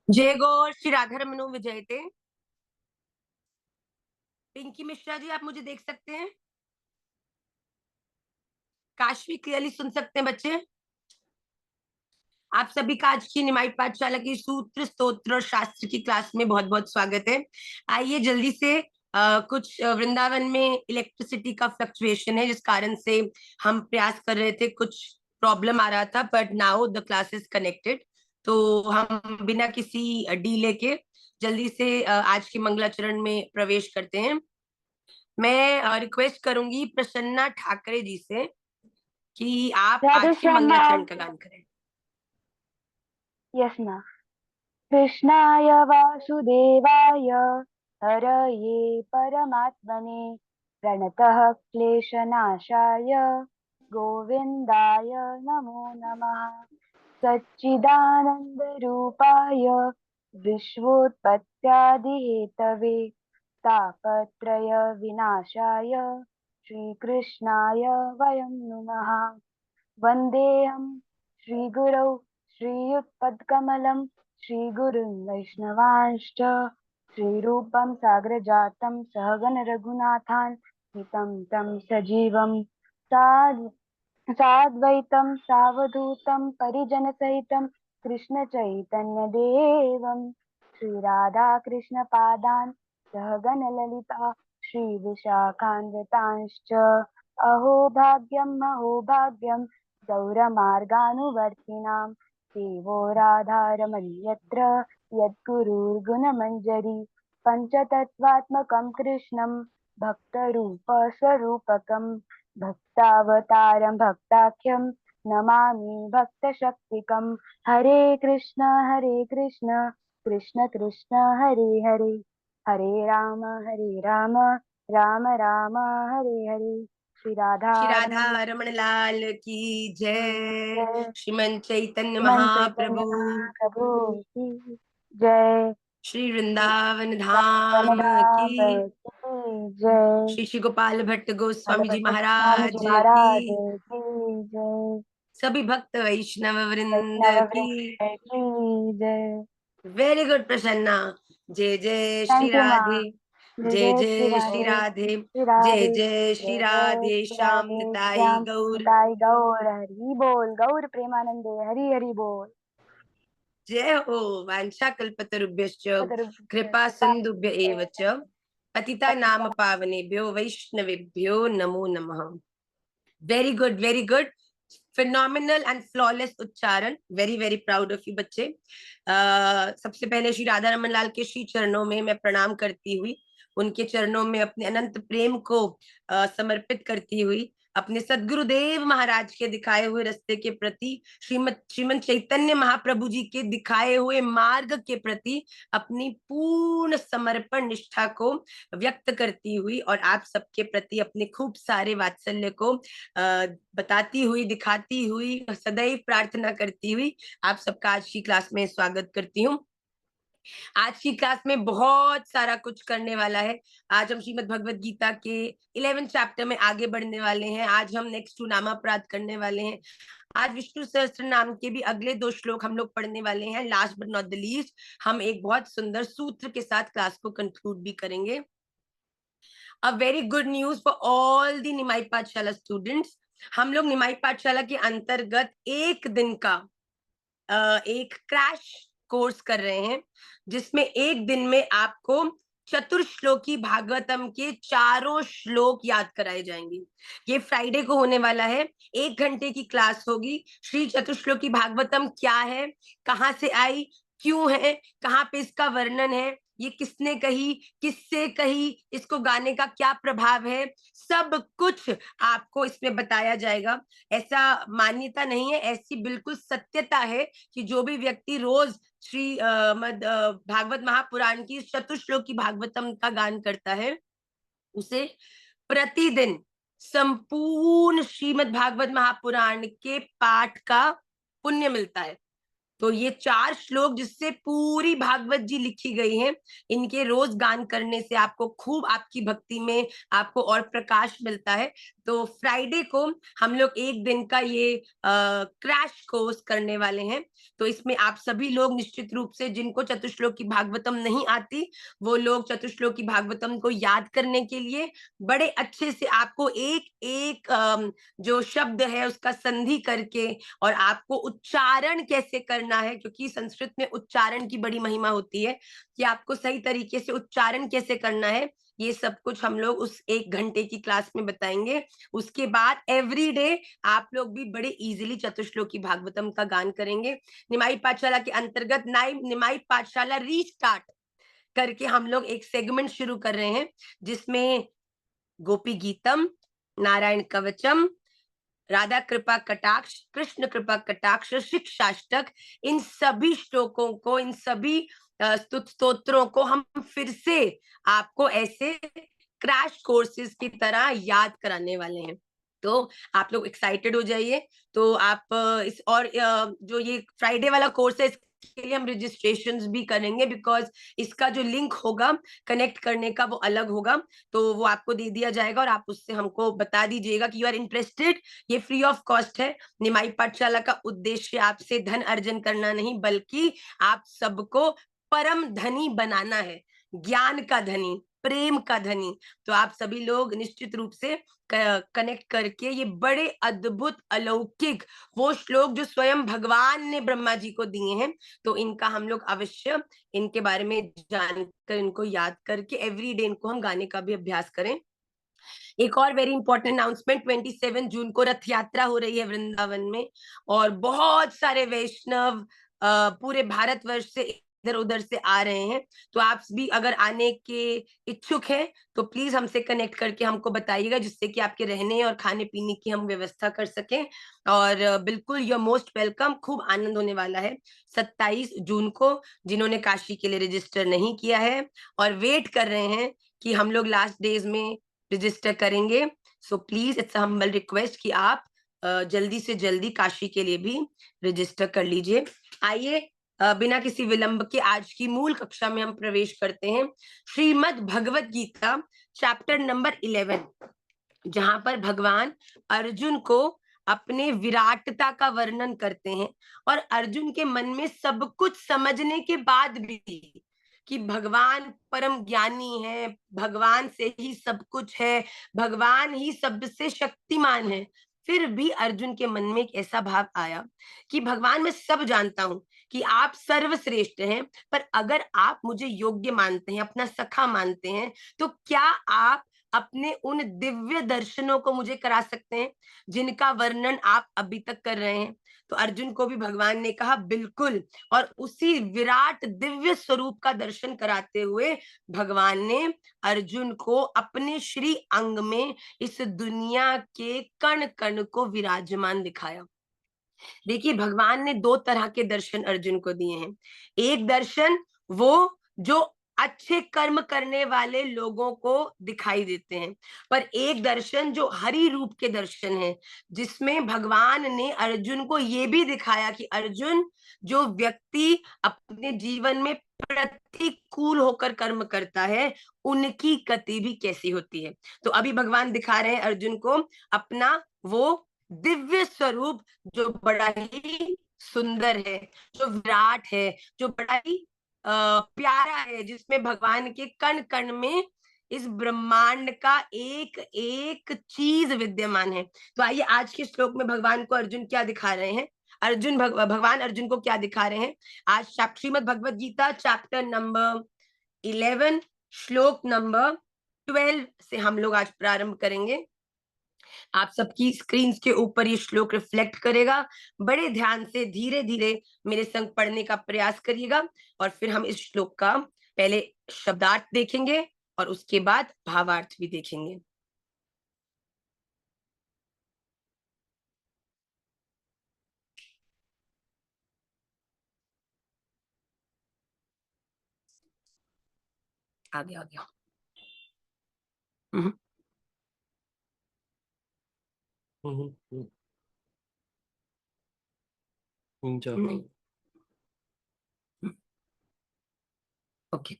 जय गौर श्री राधा रमनो विजयते। पिंकी मिश्रा जी, आप मुझे देख सकते हैं? काशवी क्लियरली सुन सकते हैं बच्चे? आप सभी का आज की निमाई पाठशाला की सूत्र स्तोत्र और शास्त्र की क्लास में बहुत बहुत स्वागत है। आइए जल्दी से कुछ वृंदावन में इलेक्ट्रिसिटी का फ्लक्चुएशन है, जिस कारण से हम प्रयास कर रहे थे, कुछ प्रॉब्लम आ रहा था, but now the class is connected. तो हम बिना किसी डीले के जल्दी से आज के मंगलाचरण में प्रवेश करते हैं। मैं रिक्वेस्ट करूंगी प्रसन्ना ठाकरे जी से कि आप राधे आज के श्याम मंगलाचरण मैम। का गान करें। Yes ma'am. कृष्णाय वासुदेवाय हरये परमात्मने प्रणतः क्लेशनाशाय गोविन्दाय नमो नमः। सच्चिदानन्दरूपाय विश्वोत्पत्त्यादिहेतवे तापत्रय विनाशाय श्रीकृष्णाय वयं नुमः। वन्देऽहं श्रीगुरौ श्रीयुत्पद्कमलं श्रीगुरुं वैष्णवांश्च श्रीरूपं साग्रजातं सहगण रघुनाथान्वितं तं सजीवं साद्वैतं सावधूतं परिजनसहितं कृष्णचैतन्यदेवं श्रीराधाकृष्णपादान् सहगणललिता श्रीविशाखान्वितांश्च अहो भाग्यं गौरमार्गानुवर्तिनां देवो राधारमण्यत्र यद्गुरुर्गुणमञ्जरी पञ्चतत्त्वात्मकं कृष्णं भक्तरूपस्वरूपकं भक्तावतारं भक्ताख्यं नमामि भक्तशक्तिकं। हरे कृष्ण कृष्ण कृष्ण हरे हरे, हरे राम राम राम हरे हरे। श्री राधा श्री रमण राधा रमण लाल की जय। जय। श्रीमन चैतन्य श्रीमन चैतन्य महाप्रभु महाप्रभु की जय। श्री वृंदावन वृंदावन धाम धाम की की जय। श्री श्री गोपाल भट्ट गोस्वामी जी भगवत स्वामी महाराज जी महाराज की की जय। सभी भक्त वैष्णव वृंद वैष्णव की वृंद की जय। Very good Prasanna. जय जय श्री थैंक यू माँ। राधे। जय जय जय श्री जय श्री राधे राधे। श्री जय राधे जय श्री जय जय राधे श्री श्याम राधे निताई श्याम गौर। निताई गौर हरि बोल गौर प्रेमानंदे हरि हरि बोल। जय हो। वांछा कल्पतरुभ्यश्च कृपा कृपा सिंधुभ्य एव च पतिता नाम पावनेभ्यो वैष्णवेभ्यो नमो नमः। Very good, very good. Phenomenal and flawless उच्चारण। Very very proud of you बच्चे। सबसे पहले श्री राधा रमन लाल के श्री चरणों में मैं प्रणाम करती हुई, उनके चरणों में अपने अनंत प्रेम को समर्पित करती हुई, अपने सदगुरुदेव महाराज के दिखाए हुए रास्ते के प्रति, श्रीमन चैतन्य महाप्रभु जी के दिखाए हुए मार्ग के प्रति अपनी पूर्ण समर्पण निष्ठा को व्यक्त करती हुई और आप सबके प्रति अपने खूब सारे वात्सल्य को बताती हुई, दिखाती हुई, सदैव प्रार्थना करती हुई आप सबका आज की क्लास में स्वागत करती हूँ। आज की क्लास में बहुत सारा कुछ करने वाला है। आज हम श्रीमद् भगवत गीता के 11 चैप्टर में आगे बढ़ने वाले हैं। आज हम नेक्स्ट टू नामापराध करने वाले हैं। आज विष्णु सहस्त्र नाम के भी अगले 2 श्लोक हम लोग पढ़ने वाले हैं। Last but not the least, हम एक बहुत सुंदर सूत्र के साथ क्लास को कंक्लूड भी करेंगे। A very good news for all the Nimai Pathshala students. हम लोग निमाई पाठशाला के अंतर्गत एक दिन का एक क्रैश कोर्स कर रहे हैं, जिसमें एक दिन में आपको चतुर्श्लोकी भागवतम के चारों श्लोक याद कराए जाएंगे। ये फ्राइडे को होने वाला है। 1 घंटे की क्लास होगी। श्री चतुर्श्लोकी भागवतम क्या है, कहाँ से आई, क्यों है, कहाँ पे इसका वर्णन है, ये किसने कही, किससे कही, इसको गाने का क्या प्रभाव है, सब कुछ आपको इसमें बताया जाएगा। ऐसा मान्यता नहीं है, ऐसी बिल्कुल सत्यता है कि जो भी व्यक्ति रोज श्री भागवत महापुराण की चतुश्लोकी भागवतम का गान करता है, उसे प्रतिदिन संपूर्ण श्रीमद् भागवत महापुराण के पाठ का पुण्य मिलता है। तो ये 4 श्लोक जिससे पूरी भागवत जी लिखी गई हैं, इनके रोज गान करने से आपको खूब आपकी भक्ति में आपको और प्रकाश मिलता है। तो फ्राइडे को हम लोग एक दिन का ये क्रैश कोर्स करने वाले हैं। तो इसमें आप सभी लोग निश्चित रूप से, जिनको चतुश्लोकी भागवतम नहीं आती, वो लोग चतुश्लोकी भागवतम को याद करने के लिए बड़े अच्छे से आपको एक एक जो शब्द है उसका संधि करके, और आपको उच्चारण कैसे करना है, क्योंकि संस्कृत में उच्चारण की बड़ी महिमा होती है कि आपको सही तरीके से उच्चारण कैसे करना है, ये सब कुछ हम लोग उस 1 घंटे की क्लास में बताएंगे। उसके बाद एवरी डे आप लोग भी बड़े इजीली चतुश्लोकी भागवतम का गान करेंगे। निमाई पाठशाला के अंतर्गत निमाई पाठशाला रीस्टार्ट करके हम लोग एक सेगमेंट शुरू कर रहे हैं, जिसमें गोपी गीतम, नारायण कवचम, राधा कृपा कटाक्ष, कृष्ण कृपा कटाक्ष, शिक्षाष्टक, इन सभी श्लोकों को, इन सभी स्तोत्रों को हम फिर से आपको ऐसे क्रैश कोर्सेज की तरह याद कराने वाले हैं। तो आप लोग एक्साइटेड हो जाइए। तो आप इस और जो ये फ्राइडे वाला कोर्स है, इसके लिए हम रजिस्ट्रेशंस भी करेंगे, बिकॉज इसका जो लिंक होगा कनेक्ट करने का वो अलग होगा, तो वो आपको दे दिया जाएगा और आप उससे हमको बता दीजिएगा कि यू आर इंटरेस्टेड। ये फ्री ऑफ कॉस्ट है। निमाई पाठशाला का उद्देश्य आपसे धन अर्जन करना नहीं, बल्कि आप सबको परम धनी बनाना है, ज्ञान का धनी, प्रेम का धनी। तो आप सभी लोग निश्चित रूप से कनेक्ट करके ये बड़े अद्भुत अलौकिक वो श्लोक जो स्वयं भगवान ने ब्रह्मा जी को दिए हैं, तो इनका हम लोग अवश्य इनके बारे में जानकर, इनको याद करके एवरी डे इनको हम गाने का भी अभ्यास करें। एक और वेरी इंपॉर्टेंट अनाउंसमेंट, 27 जून को रथ यात्रा हो रही है वृंदावन में, और बहुत सारे वैष्णव पूरे भारतवर्ष से इधर उधर से आ रहे हैं। तो आप भी अगर आने के इच्छुक हैं तो प्लीज हमसे कनेक्ट करके हमको बताइएगा, जिससे कि आपके रहने और खाने पीने की हम व्यवस्था कर सकें। और बिल्कुल यू आर मोस्ट वेलकम, खूब आनंद होने वाला है 27 जून को। जिन्होंने काशी के लिए रजिस्टर नहीं किया है और वेट कर रहे हैं कि हम लोग लास्ट डेज में रजिस्टर करेंगे, so please it's humble request कि आप जल्दी से जल्दी काशी के लिए भी रजिस्टर कर लीजिए। आइए बिना किसी विलंब के आज की मूल कक्षा में हम प्रवेश करते हैं। श्रीमद् भगवत गीता चैप्टर नंबर 11, जहां पर भगवान अर्जुन को अपने विराटता का वर्णन करते हैं, और अर्जुन के मन में सब कुछ समझने के बाद भी कि भगवान परम ज्ञानी है, भगवान से ही सब कुछ है, भगवान ही सबसे शक्तिमान है, फिर भी अर्जुन के मन में एक ऐसा भाव आया कि भगवान मैं सब जानता हूं कि आप सर्वश्रेष्ठ हैं, पर अगर आप मुझे योग्य मानते हैं, अपना सखा मानते हैं, तो क्या आप अपने उन दिव्य दर्शनों को मुझे करा सकते हैं जिनका वर्णन आप अभी तक कर रहे हैं। तो अर्जुन को भी भगवान ने कहा बिल्कुल, और उसी विराट दिव्य स्वरूप का दर्शन कराते हुए भगवान ने अर्जुन को अपने श्री अंग में इस दुनिया के कण कण को विराजमान दिखाया। देखिए भगवान ने 2 तरह के दर्शन अर्जुन को दिए हैं। एक दर्शन वो जो अच्छे कर्म करने वाले लोगों को दिखाई देते हैं, पर एक दर्शन जो हरि रूप के दर्शन है, जिसमें भगवान ने अर्जुन को ये भी दिखाया कि अर्जुन, जो व्यक्ति अपने जीवन में प्रतिकूल होकर कर्म करता है, उनकी गति भी कैसी होती है। तो अभी भगवान दिखा रहे हैं अर्जुन को अपना वो दिव्य स्वरूप, जो बड़ा ही सुंदर है, जो विराट है, जो बड़ा ही प्यारा है, जिसमें भगवान के कण कण में इस ब्रह्मांड का एक एक चीज विद्यमान है। तो आइए आज के श्लोक में भगवान को अर्जुन क्या दिखा रहे हैं, भगवान अर्जुन को क्या दिखा रहे हैं। आज श्रीमद् भगवत गीता चैप्टर नंबर 11 श्लोक नंबर 12 से हम लोग आज प्रारंभ करेंगे। आप सबकी स्क्रीन के ऊपर ये श्लोक रिफ्लेक्ट करेगा। बड़े ध्यान से धीरे धीरे मेरे संग पढ़ने का प्रयास करिएगा, और फिर हम इस श्लोक का पहले शब्दार्थ देखेंगे और उसके बाद भावार्थ भी देखेंगे। आगे आ गया। ओके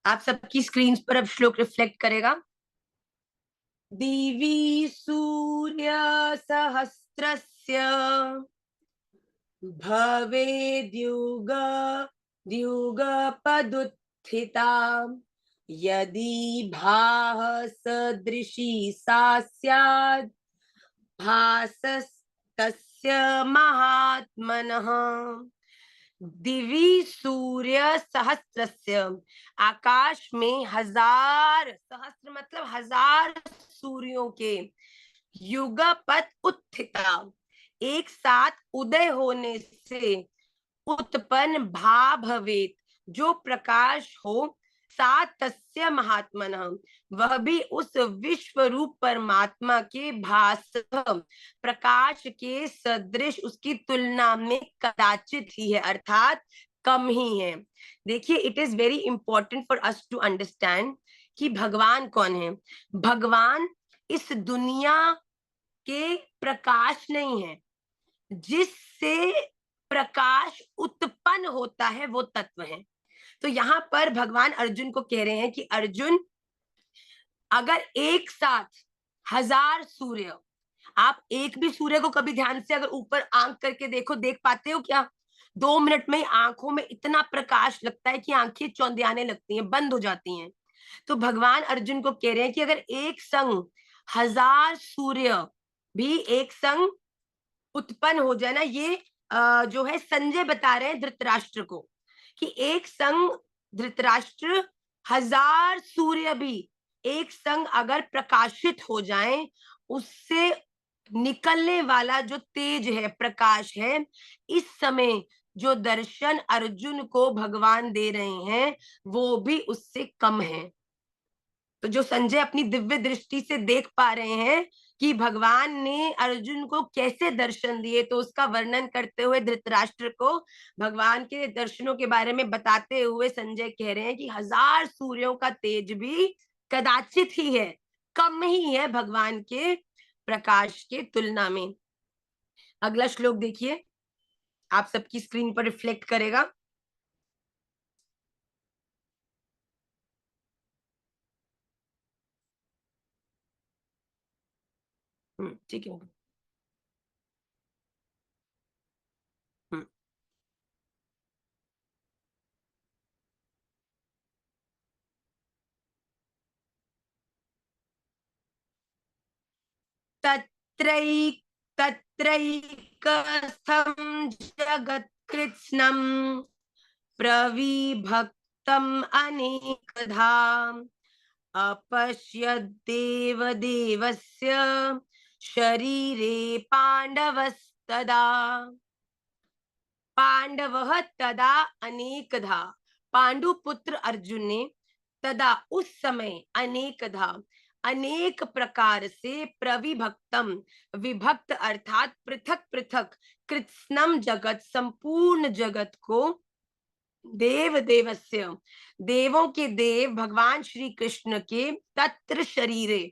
आप सबकी स्क्रीन पर अब श्लोक रिफ्लेक्ट करेगा। दिवि सूर्य सहस्रस्य भवेद्युग द्युगपदुत्थिता यदि भासदृशी सा स्यात् भासस्तस्य महात्मनः। दिवि सूर्य सहस्रस्य, आकाश में हजार, सहस्र मतलब हजार सूर्यों के, युगपत उत्थिता, एक साथ उदय होने से, उत्पन्न भा भवेत, जो प्रकाश हो, सा तस्य महात्मनः, वह भी उस विश्व रूप परमात्मा के भास प्रकाश के सदृश उसकी तुलना में कदाचित ही है, अर्थात कम ही है। देखिए, it is very important for us to understand कि भगवान कौन है। भगवान इस दुनिया के प्रकाश नहीं है, जिससे प्रकाश उत्पन्न होता है वो तत्व है। तो यहाँ पर भगवान अर्जुन को कह रहे हैं कि अर्जुन, अगर एक साथ हजार सूर्य, आप एक भी सूर्य को कभी ध्यान से अगर ऊपर आंख करके देखो, देख पाते हो क्या? 2 मिनट में आंखों में इतना प्रकाश लगता है कि आंखें चौंधियाने लगती हैं, बंद हो जाती हैं। तो भगवान अर्जुन को कह रहे हैं कि अगर एक संग हजार सूर्य भी एक संग उत्पन्न हो जाए ना, ये जो है संजय बता रहे हैं धृतराष्ट्र को कि एक संग धृतराष्ट्र हजार सूर्य भी एक संग अगर प्रकाशित हो जाएं, उससे निकलने वाला जो तेज है, प्रकाश है, इस समय जो दर्शन अर्जुन को भगवान दे रहे हैं वो भी उससे कम है। तो जो संजय अपनी दिव्य दृष्टि से देख पा रहे हैं कि भगवान ने अर्जुन को कैसे दर्शन दिए, तो उसका वर्णन करते हुए धृतराष्ट्र को भगवान के दर्शनों के बारे में बताते हुए संजय कह रहे हैं कि हजार सूर्यों का तेज भी कदाचित ही है, कम ही है भगवान के प्रकाश के तुलना में। अगला श्लोक देखिए, आप सबकी स्क्रीन पर रिफ्लेक्ट करेगा। ठीक है। तत्रैकस्थं जगत्कृत्स्नं प्रविभक्तम् अनेकधा अपश्यद्देव देवस्य शरीरे पांडवस्तदा। पांडवः तदा अनेकधा, पांडुपुत्र अर्जुन ने तदा उस समय अनेकधा अनेक प्रकार से प्रविभक्तम, विभक्त अर्थात पृथक पृथक, कृत्स्नम जगत संपूर्ण जगत को, देव देवस्य देवों के देव भगवान श्री कृष्ण के, तत्र शरीरे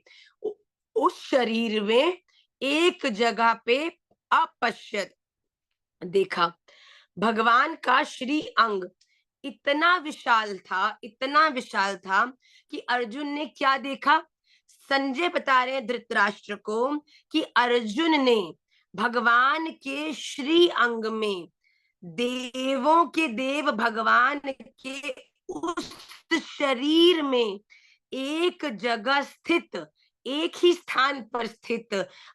उस शरीर में, एक जगह पे, अपश्यत देखा। भगवान का श्री अंग इतना विशाल था, इतना विशाल था कि अर्जुन ने क्या देखा? संजय बता रहे हैं धृतराष्ट्र को कि अर्जुन ने भगवान के श्री अंग में, देवों के देव भगवान के उस शरीर में, एक जगह स्थित, एक ही स्थान पर स्थित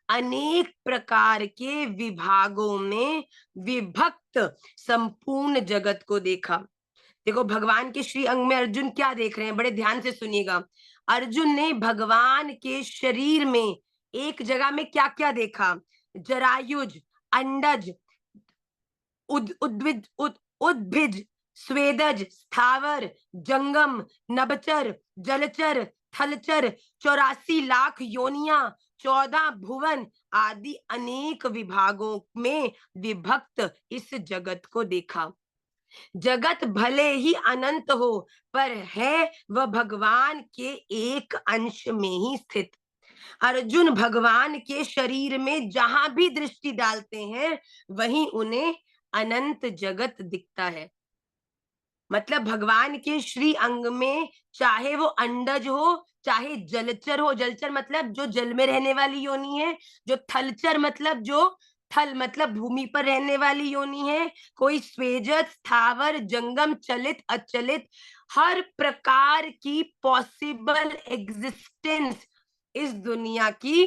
अनेक प्रकार के विभागों में विभक्त संपूर्ण जगत को देखा। देखो, भगवान के श्री अंग में अर्जुन क्या देख रहे हैं, बड़े ध्यान से सुनिएगा। अर्जुन ने भगवान के शरीर में एक जगह में क्या क्या देखा? जरायुज, अंडज, उद्भिज, उद्भिज, स्वेदज, स्थावर, जंगम, नभचर, जलचर, थलचर, 84 लाख योनियां, 14 भुवन आदि अनेक विभागों में विभक्त इस जगत को देखा। जगत भले ही अनंत हो, पर है वह भगवान के एक अंश में ही स्थित। अर्जुन भगवान के शरीर में जहां भी दृष्टि डालते हैं, वहीं उन्हें अनंत जगत दिखता है। मतलब भगवान के श्री अंग में चाहे वो अंडज हो, चाहे जलचर हो, जलचर मतलब जो जल में रहने वाली योनि है, जो थलचर मतलब जो थल मतलब भूमि पर रहने वाली योनि है, कोई स्वेजत, स्थावर, जंगम, चलित, अचलित, हर प्रकार की पॉसिबल एग्जिस्टेंस इस दुनिया की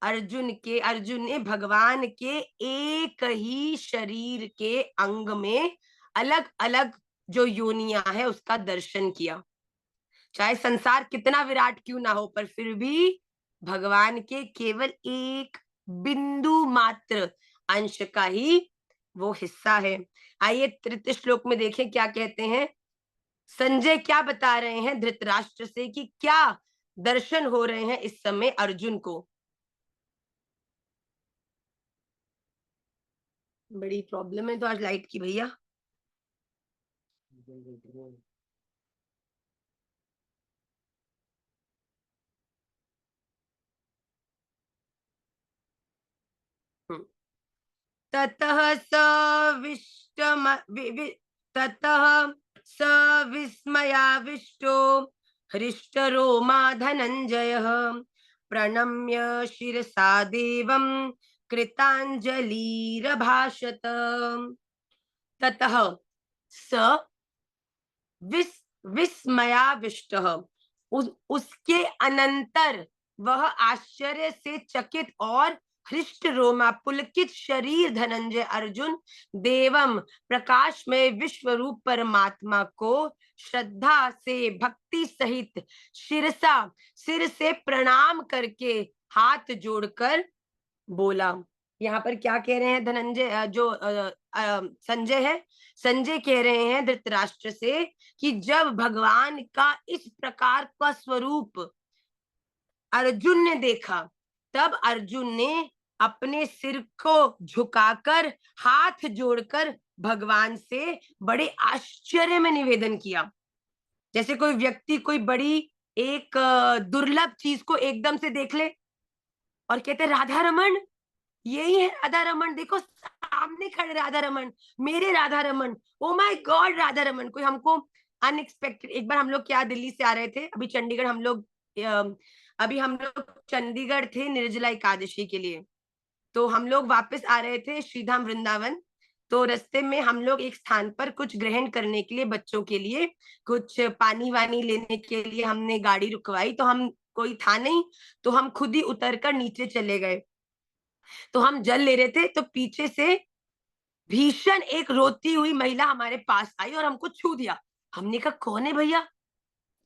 अर्जुन ने भगवान के एक ही शरीर के अंग में अलग अलग जो योनियां है उसका दर्शन किया। चाहे संसार कितना विराट क्यों ना हो, पर फिर भी भगवान के केवल एक बिंदु मात्र अंश का ही वो हिस्सा है। आइए तृतीय श्लोक में देखें क्या कहते हैं। संजय क्या बता रहे हैं धृतराष्ट्र से कि क्या दर्शन हो रहे हैं इस समय अर्जुन को। बड़ी प्रॉब्लम है तो आज लाइट की भैया। ततः स विष्टम ततः स विस्मयाविष्टो हृष्टरोमा धनञ्जयः प्रणम्य शिरसा देवं कृताञ्जलिरभाषत। ततः स विस्मयाविष्टः, उसके अनंतर वह आश्चर्य से चकित और हृष्ट रोमा पुलकित शरीर धनंजय अर्जुन देवम प्रकाश में विश्व रूप परमात्मा को श्रद्धा से भक्ति सहित शिरसा सिर से प्रणाम करके हाथ जोड़कर बोला। यहाँ पर क्या कह रहे हैं धनंजय, जो संजय है, संजय कह रहे हैं धृतराष्ट्र से कि जब भगवान का इस प्रकार का स्वरूप अर्जुन ने देखा, तब अर्जुन ने अपने सिर को झुकाकर हाथ जोड़कर भगवान से बड़े आश्चर्य में निवेदन किया। जैसे कोई व्यक्ति कोई बड़ी एक दुर्लभ चीज को एकदम से देख ले और कहते राधा रमन, यही है राधा रमन, देखो सामने खड़े राधा रमन, मेरे Radha Raman, oh my God Radha Raman. कोई हमको अनएक्सपेक्टेड, एक बार हम लोग क्या दिल्ली से आ रहे थे, अभी हम लोग चंडीगढ़ थे निर्जला एकादशी के लिए, तो हम लोग वापस आ रहे थे श्रीधाम वृंदावन। तो रास्ते में हम लोग एक स्थान पर कुछ ग्रहण करने के लिए, बच्चों के लिए कुछ पानी वानी लेने के लिए हमने गाड़ी रुकवाई, तो हम कोई था नहीं, तो हम खुद ही उतरकर नीचे चले गए। तो हम जल ले रहे थे, तो पीछे से भीषण एक रोती हुई महिला हमारे पास आई और हमको छू दिया। हमने कहा कौन है भैया?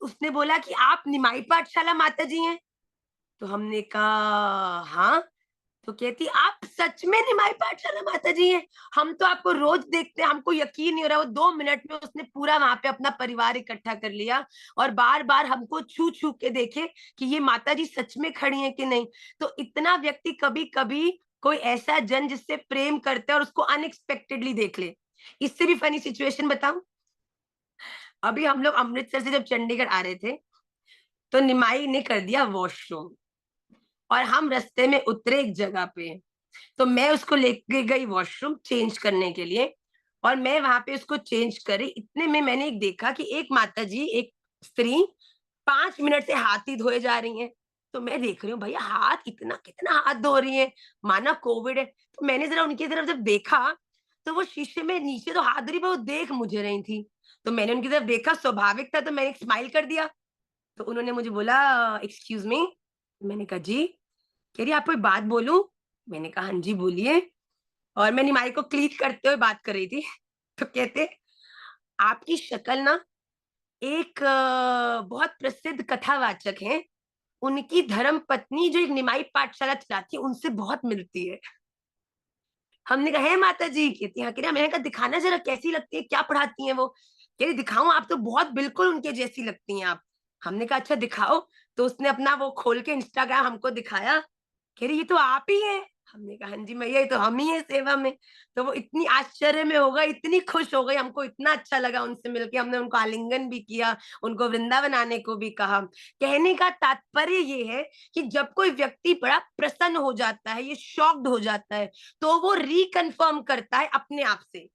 उसने बोला कि आप निमाई पाठशाला माता जी हैं। तो हमने कहा हाँ। तो कहती आप सच में निमाई पाठशाला माता जी हैं? हम तो आपको रोज देखते हैं, हमको यकीन नहीं हो रहा। वो 2 मिनट में उसने पूरा वहां पे अपना परिवार इकट्ठा कर लिया और बार बार हमको छू छू के देखे कि ये माता जी सच में खड़ी हैं कि नहीं। तो इतना व्यक्ति कभी कभी कोई ऐसा जन जिससे प्रेम करता है और उसको अनएक्सपेक्टेडली देख ले। इससे भी फनी सिचुएशन बताऊं। अभी हम लोग अमृतसर से जब चंडीगढ़ आ रहे थे, तो निमाई ने कर दिया वॉशरूम और हम रास्ते में उतरे एक जगह पे। तो मैं उसको लेके गई वॉशरूम चेंज करने के लिए, और मैं वहां पे उसको चेंज करी। इतने में मैंने एक देखा कि एक माता जी, एक स्त्री 5 मिनट से हाथ ही धोए जा रही हैं। तो मैं देख रही हूँ भैया हाथ इतना कितना हाथ धो रही है, माना कोविड है। तो मैंने जरा उनकी तरफ जब देखा, तो वो शीशे में नीचे तो हाथ धरी, पर वो देख मुझे रही थी। तो मैंने उनकी तरफ देखा, स्वाभाविक था, तो मैंने एक स्माइल कर दिया। तो उन्होंने मुझे बोला एक्सक्यूज मी। मैंने कहा जी। कह रही आप कोई बात बोलूं? मैंने कहा हाँ जी बोलिए। और मैं निमाई को क्लीट करते हुए बात कर रही थी। तो कहते आपकी शक्ल ना एक बहुत प्रसिद्ध कथावाचक हैं, उनकी धर्म पत्नी जो एक निमाई पाठशाला चलाती है उनसे बहुत मिलती है। हमने कहा है माता जी? कहती हाँ। कह रही मैंने कहा दिखाना जरा कैसी लगती है, क्या पढ़ाती हैं वो? कह रही दिखाऊं? आप तो बहुत बिल्कुल उनके जैसी लगती हैं आप। हमने कहा अच्छा दिखाओ। तो उसने अपना वो खोल के इंस्टाग्राम हमको दिखाया। कह रही ये तो आप ही हैं। हमने कहा हाँ जी मैया, ये तो हम ही है सेवा में। तो वो इतनी आश्चर्य में हो गई, इतनी खुश हो गई, हमको इतना अच्छा लगा उनसे मिलके। हमने उनको आलिंगन भी किया, उनको वृंदावन आने को भी कहा। कहने का तात्पर्य ये है कि जब कोई व्यक्ति बड़ा प्रसन्न हो जाता है, ये शॉक्ड हो जाता है, तो वो रिकन्फर्म करता है अपने आप से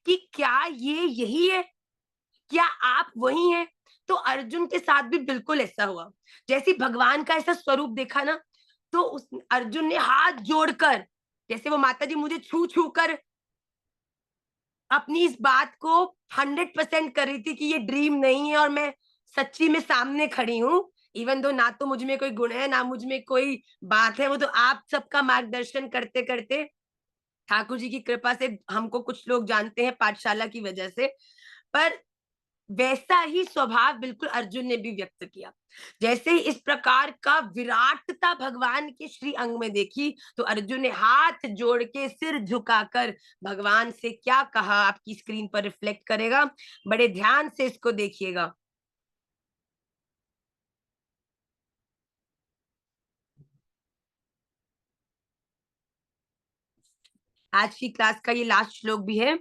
कि क्या ये यही है, क्या आप वही हैं? तो अर्जुन के साथ भी बिल्कुल ऐसा हुआ। जैसे भगवान का ऐसा स्वरूप देखा ना, तो उस अर्जुन ने हाथ जोड़कर, जैसे वो माता जी मुझे छू छू कर अपनी इस बात को 100% कर रही थी कि ये ड्रीम नहीं है और मैं सच्ची में सामने खड़ी हूँ। इवन दो ना तो मुझ में कोई गुण है, ना मुझ में कोई बात है, वो तो आप सबका मार्गदर्शन करते करते ठाकुर जी की कृपा से हमको कुछ लोग जानते हैं पाठशाला की वजह से। पर वैसा ही स्वभाव बिल्कुल अर्जुन ने भी व्यक्त किया। जैसे ही इस प्रकार का विराटता भगवान के श्री अंग में देखी, तो अर्जुन ने हाथ जोड़ के सिर झुकाकर भगवान से क्या कहा, आपकी स्क्रीन पर रिफ्लेक्ट करेगा, बड़े ध्यान से इसको देखिएगा। आज की क्लास का ये लास्ट श्लोक भी है।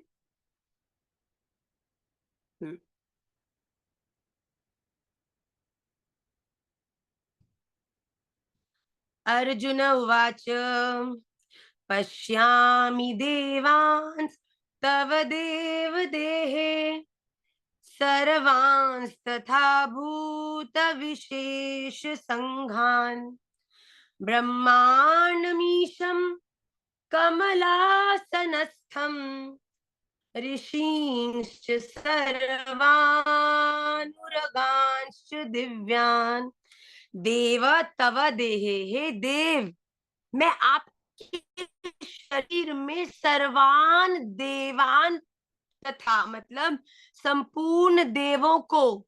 अर्जुन उवाच पश्यामि देवांस तव देव देहे सर्वांस्तथा भूत विशेष संघान ब्रह्मांडमीशं कमलासनस्थं ऋषींश्च सर्वानुरगांश्च दिव्यान् देव तव देहे, हे देव मैं आपके शरीर में सर्वान देवान तथा मतलब संपूर्ण देवों को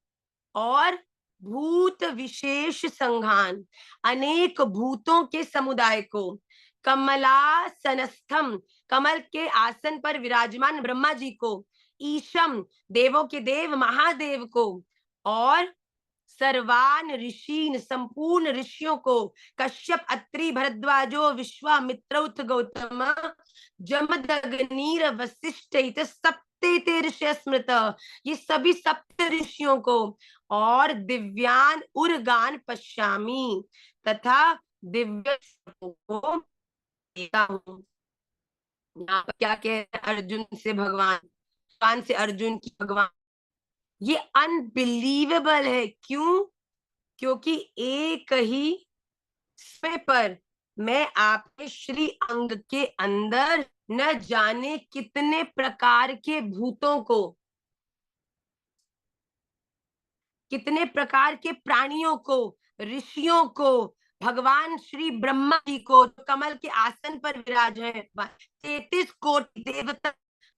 और भूत विशेष संघान अनेक भूतों के समुदाय को कमलासनस्थम कमल के आसन पर विराजमान ब्रह्मा जी को ईशम देवों के देव महादेव को और सर्वान ऋषीन संपूर्ण ऋषियों को कश्यप अत्रि भरद्वाजो विश्वामित्रौथ गौतम जमदग्नीर वशिष्ठ सप्ते ऋषि स्मृत, ये सभी सप्त ऋषियों को और दिव्यान उर्गान पश्यामी तथा दिव्य को देखता हूँ। यहाँ पर क्या कह रहे हैं अर्जुन से भगवान, भगवान से अर्जुन की भगवान, ये अनबिलीवेबल है। क्यों? क्योंकि एक ही समय पर मैं आपके श्री अंग के अंदर न जाने कितने प्रकार के भूतों को, कितने प्रकार के प्राणियों को, ऋषियों को, भगवान श्री ब्रह्मा जी को कमल के आसन पर विराज है, 33 कोटि देवता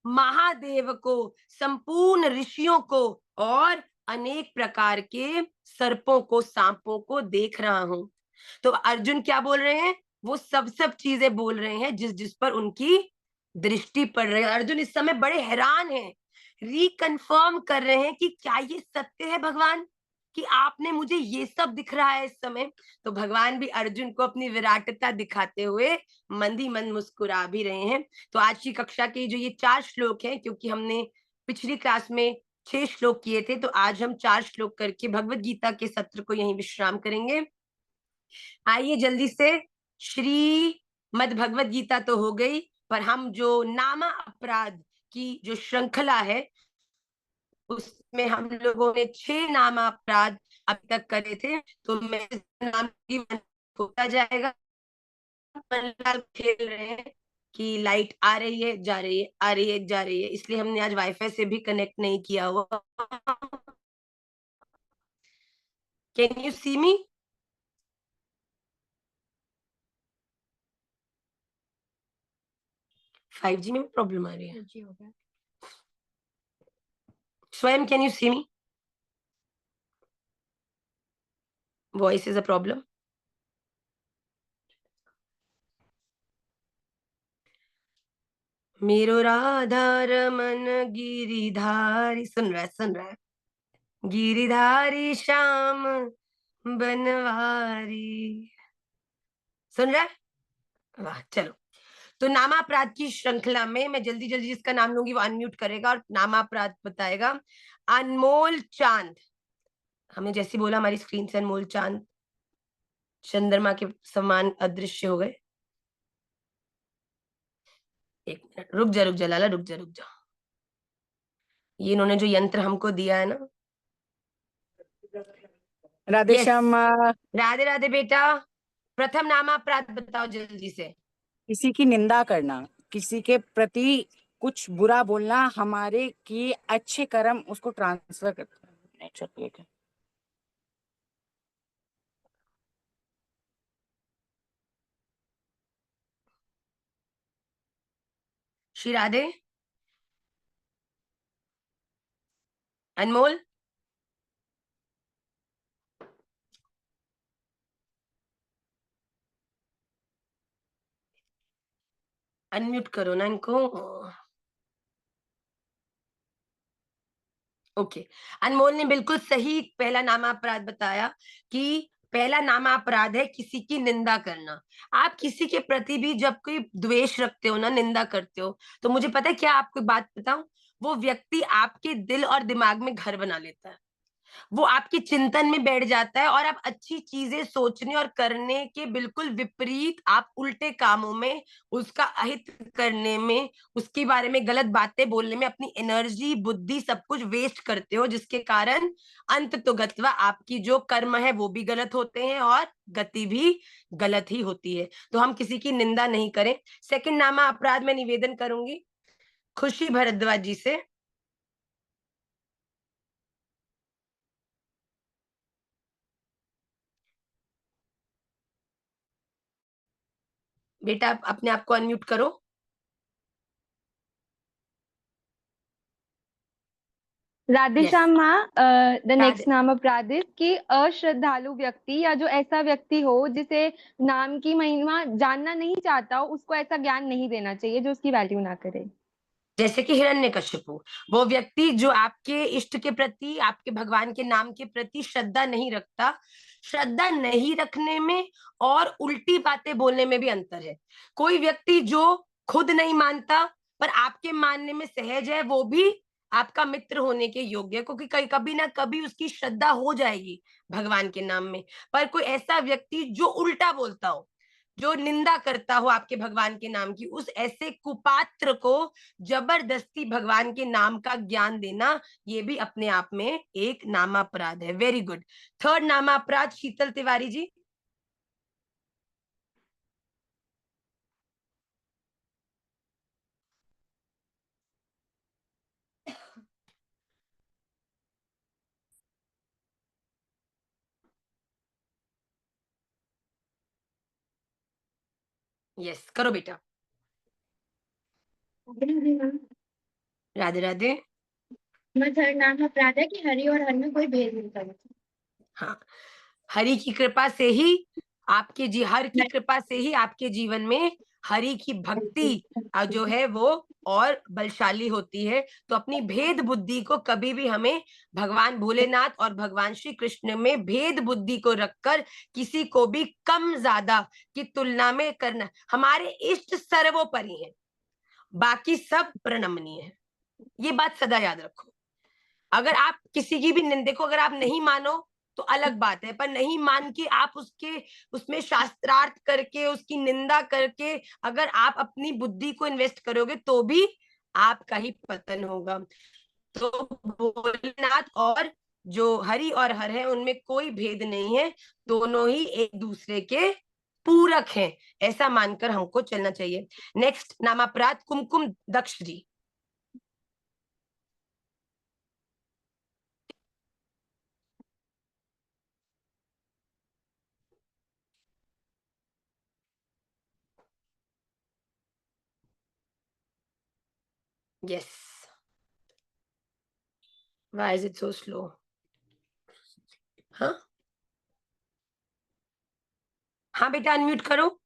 महादेव को, संपूर्ण ऋषियों को और अनेक प्रकार के सर्पों को, सांपों को देख रहा हूं। तो अर्जुन क्या बोल रहे हैं? वो सब चीजें बोल रहे हैं जिस जिस पर उनकी दृष्टि पड़ रही है। अर्जुन इस समय बड़े हैरान हैं, रिकन्फर्म कर रहे हैं कि क्या ये सत्य है भगवान, कि आपने मुझे ये सब दिख रहा है इस समय। तो भगवान भी अर्जुन को अपनी विराटता दिखाते हुए मंद ही मंद मुस्कुरा भी रहे हैं। तो आज की कक्षा के जो ये 4 श्लोक हैं, क्योंकि हमने पिछली क्लास में 6 श्लोक किए थे, तो आज हम 4 श्लोक करके भगवत गीता के सत्र को यहीं विश्राम करेंगे। आइए जल्दी से, श्री मद भगवत गीता तो हो गई, पर हम जो नामा अपराध की जो श्रृंखला है उसमें हम लोगों ने 6 नामा अपराध अब तक करे थे। तो मैं नाम की होता जाएगा। मनलाल खेल रहे हैं कि लाइट आ रही है जा रही है, आ रही है जा रही है, इसलिए हमने आज वाईफाई से भी कनेक्ट नहीं किया हुआ। Can you see me? 5G में प्रॉब्लम आ रही है। स्वयं can you see me? Voice is a problem. मेरो राधा रमन गिरिधारी, सुन रहा है सुन रहा है, गिरिधारी श्याम बनवारी, सुन रहा है? वाह, चलो। तो नामापराध की श्रृंखला में मैं जल्दी जल्दी जिसका नाम लूंगी वो अनम्यूट करेगा और नामापराध बताएगा। अनमोल चांद, हमने जैसे बोला हमारी स्क्रीन से अनमोल चांद चंद्रमा के समान अदृश्य हो गए। एक मिनट रुक जा लाला, रुक जा। ये इन्होंने जो यंत्र हमको दिया है ना। राधे Yes. श्याम माँ। राधे राधे बेटा, प्रथम नामापराध बताओ जल्दी से। किसी की निंदा करना, किसी के प्रति कुछ बुरा बोलना, हमारे किए अच्छे कर्म उसको ट्रांसफर करता है। अच्छा, ठीक है। श्री राधे, अनमोल, अनम्यूट करो ना इनको। ओके, अनमोल ने बिल्कुल सही पहला नामापराध बताया कि पहला नामापराध है किसी की निंदा करना। आप किसी के प्रति भी जब कोई द्वेष रखते हो ना, निंदा करते हो, तो मुझे पता है क्या, आपको एक बात बताऊं, वो व्यक्ति आपके दिल और दिमाग में घर बना लेता है। वो आपके चिंतन में बैठ जाता है और आप अच्छी चीजें सोचने और करने के बिल्कुल विपरीत आप उल्टे कामों में, उसका अहित करने में, उसके बारे में गलत बातें बोलने में अपनी एनर्जी, बुद्धि, सब कुछ वेस्ट करते हो, जिसके कारण अंत तो गत्वा आपकी जो कर्म है वो भी गलत होते हैं और गति भी गलत ही होती है। तो हम किसी की निंदा नहीं करें। सेकंड नामा अपराध में निवेदन करूंगी खुशी भरद्वाज जी से। बेटा आप अपने आप को अनम्यूट करो। राधे Yes. श्याम माँ, द राधे- नेक्स्ट नाम अपराध is कि अश्रद्धालु व्यक्ति या जो ऐसा व्यक्ति हो जिसे नाम की महिमा जानना नहीं चाहता हो, उसको ऐसा ज्ञान नहीं देना चाहिए जो उसकी वैल्यू ना करे। जैसे कि हिरण्यकशिपु, वो व्यक्ति जो आपके इष्ट के प्रति, आपके भगवान के नाम के प्रति श्रद्धा नहीं रखता। श्रद्धा नहीं रखने में और उल्टी बातें बोलने में भी अंतर है। कोई व्यक्ति जो खुद नहीं मानता पर आपके मानने में सहज है, वो भी आपका मित्र होने के योग्य है, क्योंकि कभी ना कभी उसकी श्रद्धा हो जाएगी भगवान के नाम में। पर कोई ऐसा व्यक्ति जो उल्टा बोलता हो, जो निंदा करता हो आपके भगवान के नाम की, उस ऐसे कुपात्र को जबरदस्ती भगवान के नाम का ज्ञान देना, ये भी अपने आप में एक नामापराध है। Very good. थर्ड नामापराध शीतल तिवारी जी। यस, करो बेटा। राधे राधे। थर्ड नाम अपराध है कि हरि और हर में कोई भेद नहीं करता। हाँ, हरि की कृपा से ही आपके हर की कृपा से ही आपके जीवन में हरि की भक्ति जो है वो और बलशाली होती है। तो अपनी भेद बुद्धि को कभी भी हमें भगवान भोलेनाथ और भगवान श्री कृष्ण में भेद बुद्धि को रखकर किसी को भी कम ज्यादा की तुलना में करना, हमारे इष्ट सर्वोपरि है, बाकी सब प्रणमनीय है। ये बात सदा याद रखो। अगर आप किसी की भी निंदा को अगर आप नहीं मानो तो अलग बात है, पर नहीं मान के आप उसके उसमें शास्त्रार्थ करके उसकी निंदा करके अगर आप अपनी बुद्धि को इन्वेस्ट करोगे तो भी आपका ही पतन होगा। तो भोलेनाथ और जो हरि और हर है उनमें कोई भेद नहीं है, दोनों ही एक दूसरे के पूरक हैं, ऐसा मानकर हमको चलना चाहिए। नेक्स्ट नामापराध Kumkum Daksh ji. Yes. Why is it so slow? हाँ हाँ बेटा, अनम्यूट करो।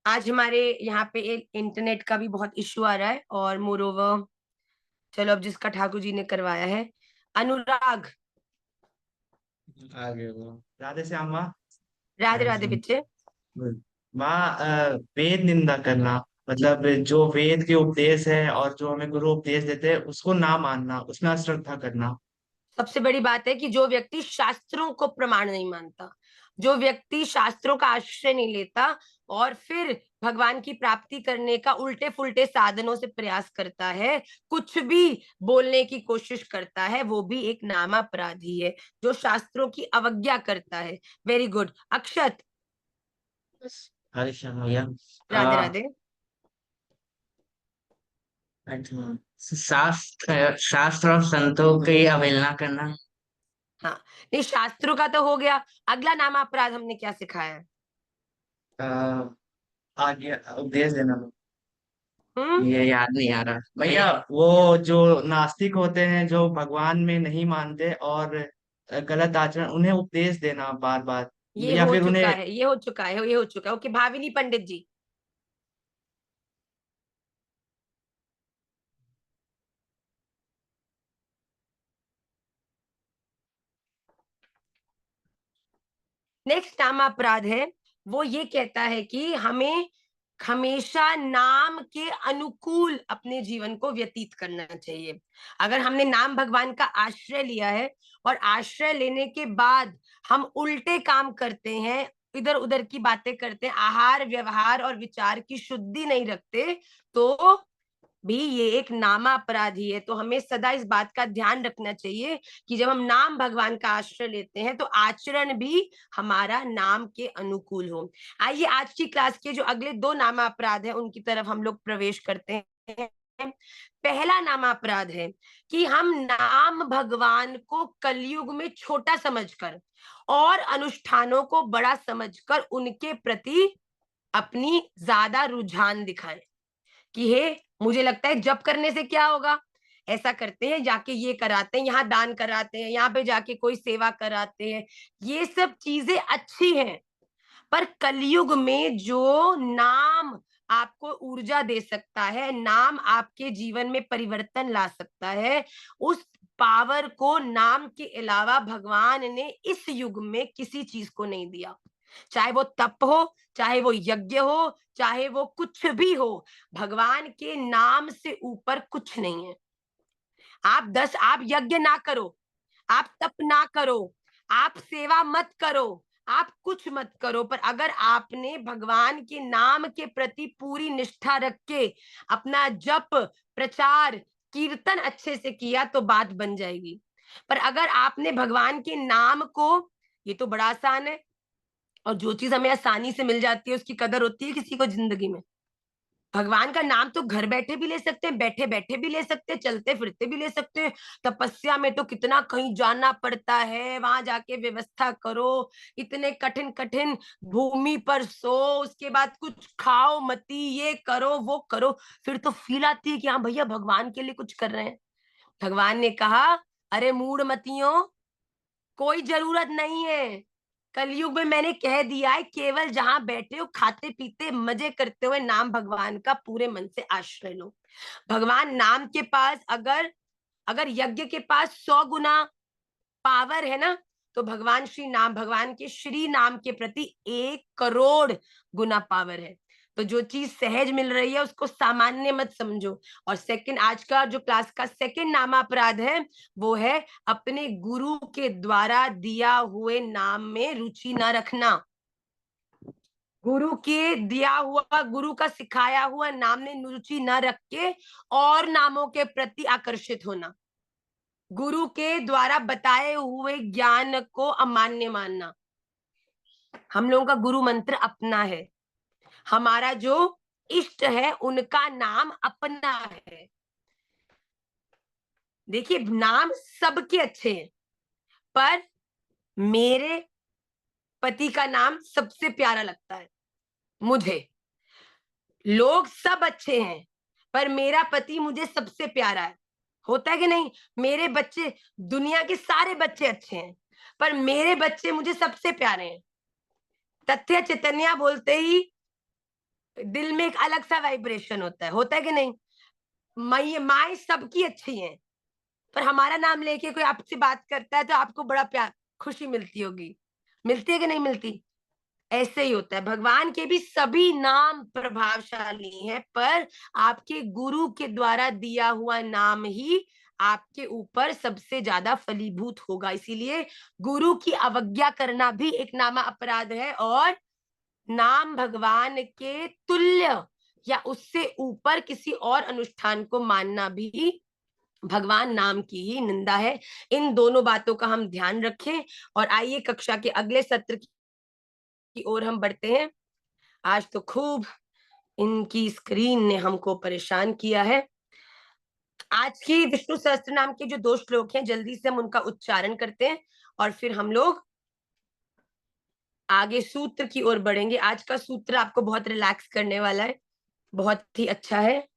आज हमारे यहाँ पे एक इंटरनेट का भी बहुत इश्यू आ रहा है और मोरोवर, चलो अब जिसका ठाकुर जी ने करवाया है, अनुराग। आगे वो राधे श्याम माँ। राधे राधे बच्चे। माँ वेद निंदा करना, मतलब जो वेद के उपदेश है और जो हमें गुरु उपदेश देते हैं उसको ना मानना, उसमें अश्रद्धा करना। सबसे बड़ी बात है कि जो व्यक्ति शास्त्रों को प्रमाण नहीं मानता, जो व्यक्ति शास्त्रों का आश्रय नहीं लेता और फिर भगवान की प्राप्ति करने का उल्टे फुल्टे साधनों से प्रयास करता है, कुछ भी बोलने की कोशिश करता है, वो भी एक नामापराधी है, जो शास्त्रों की अवज्ञा करता है। वेरी गुड अक्षत। हरे श्याम भैया। राधे राधे। अच्छा, शास्त्र और संतों की अवहेलना करना। हाँ, नहीं शास्त्रों का तो हो गया, अगला नामापराध हमने क्या सिखाया है? आगे उपदेश देना। हम्म, ये याद नहीं आ रहा भैया। वो जो नास्तिक होते हैं, जो भगवान में नहीं मानते और गलत आचरण, उन्हें उपदेश देना बार बार, ये या हो फिर चुका उन्हें। है, ये हो चुका है, ये हो चुका है। ओके, भाविनी पंडित जी। नेक्स्ट नामापराध है, वो ये कहता है कि हमें हमेशा नाम के अनुकूल अपने जीवन को व्यतीत करना चाहिए। अगर हमने नाम भगवान का आश्रय लिया है और आश्रय लेने के बाद हम उल्टे काम करते हैं, इधर उधर की बातें करते हैं, आहार व्यवहार और विचार की शुद्धि नहीं रखते, तो भी ये एक नामापराधी है। तो हमें सदा इस बात का ध्यान रखना चाहिए कि जब हम नाम भगवान का आश्रय लेते हैं तो आचरण भी हमारा नाम के अनुकूल हो। आइए आज की क्लास के जो अगले दो नामापराध है उनकी तरफ हम लोग प्रवेश करते हैं। पहला नामापराध है कि हम नाम भगवान को कलयुग में छोटा समझकर और अनुष्ठानों को बड़ा समझकर उनके प्रति अपनी ज्यादा रुझान दिखाएं कि हे मुझे लगता है जप करने से क्या होगा, ऐसा करते हैं, जाके ये कराते हैं, यहाँ दान कराते हैं, यहाँ पे जाके कोई सेवा कराते हैं। ये सब चीजें अच्छी हैं, पर कलयुग में जो नाम आपको ऊर्जा दे सकता है, नाम आपके जीवन में परिवर्तन ला सकता है, उस पावर को नाम के अलावा भगवान ने इस युग में किसी चीज को नहीं दिया। चाहे वो तप हो, चाहे वो यज्ञ हो, चाहे वो कुछ भी हो, भगवान के नाम से ऊपर कुछ नहीं है। आप यज्ञ ना करो, आप तप ना करो, आप सेवा मत करो, आप कुछ मत करो, पर अगर आपने भगवान के नाम के प्रति पूरी निष्ठा रख के अपना जप प्रचार कीर्तन अच्छे से किया तो बात बन जाएगी। पर अगर आपने भगवान के नाम को, ये तो बड़ा आसान है, और जो चीज हमें आसानी से मिल जाती है उसकी कदर होती है किसी को जिंदगी में? भगवान का नाम तो घर बैठे भी ले सकते हैं, बैठे बैठे भी ले सकते हैं, चलते फिरते भी ले सकते हैं। तपस्या में तो कितना कहीं जाना पड़ता है, वहां जाके व्यवस्था करो, इतने कठिन कठिन भूमि पर सो, उसके बाद कुछ खाओ मती, ये करो वो करो, फिर तो फील आती है कि हाँ भैया भगवान के लिए कुछ कर रहे हैं। भगवान ने कहा अरे मूढ़ मतियों, कोई जरूरत नहीं है। कलयुग में मैंने कह दिया है, केवल जहां बैठे हो खाते पीते मजे करते हुए नाम भगवान का पूरे मन से आश्रय लो। भगवान नाम के पास अगर अगर यज्ञ के पास 100 गुना पावर है ना, तो भगवान के श्री नाम के प्रति 1 करोड़ गुना पावर है। तो जो चीज सहज मिल रही है उसको सामान्य मत समझो। और सेकंड, आज का जो क्लास का सेकंड नामापराध है वो है अपने गुरु के द्वारा दिया हुए नाम में रुचि न रखना। गुरु के दिया हुआ, गुरु का सिखाया हुआ नाम में रुचि न रख के और नामों के प्रति आकर्षित होना, गुरु के द्वारा बताए हुए ज्ञान को अमान्य मानना। हम लोगों का गुरु मंत्र अपना है, हमारा जो इष्ट है उनका नाम अपना है। देखिए नाम सबके अच्छे हैं, पर मेरे पति का नाम सबसे प्यारा लगता है मुझे। लोग सब अच्छे हैं, पर मेरा पति मुझे सबसे प्यारा है। होता है कि नहीं? मेरे बच्चे, दुनिया के सारे बच्चे अच्छे हैं, पर मेरे बच्चे मुझे सबसे प्यारे हैं। तथ्य चैतन्य बोलते ही दिल में एक अलग सा वाइब्रेशन होता है कि नहीं? माए सबकी अच्छी हैं, पर हमारा नाम लेके कोई आपसे बात करता है तो आपको बड़ा प्यार, खुशी मिलती होगी। मिलती है कि नहीं मिलती? ऐसे ही होता है, भगवान के भी सभी नाम प्रभावशाली हैं, पर आपके गुरु के द्वारा दिया हुआ नाम ही आपके ऊपर सबसे ज्यादा फलीभूत होगा। इसीलिए गुरु की अवज्ञा करना भी एक नामा अपराध है, और नाम भगवान के तुल्य या उससे ऊपर किसी और अनुष्ठान को मानना भी भगवान नाम की ही निंदा है। इन दोनों बातों का हम ध्यान रखें, और आइए कक्षा के अगले सत्र की ओर हम बढ़ते हैं। आज तो खूब इनकी स्क्रीन ने हमको परेशान किया है। आज की विष्णु सहस्त्र नाम के जो 2 श्लोक हैं, जल्दी से हम उनका उच्चारण करते हैं और फिर हम लोग आगे सूत्र की ओर बढ़ेंगे। आज का सूत्र आपको बहुत रिलैक्स करने वाला है, बहुत ही अच्छा है।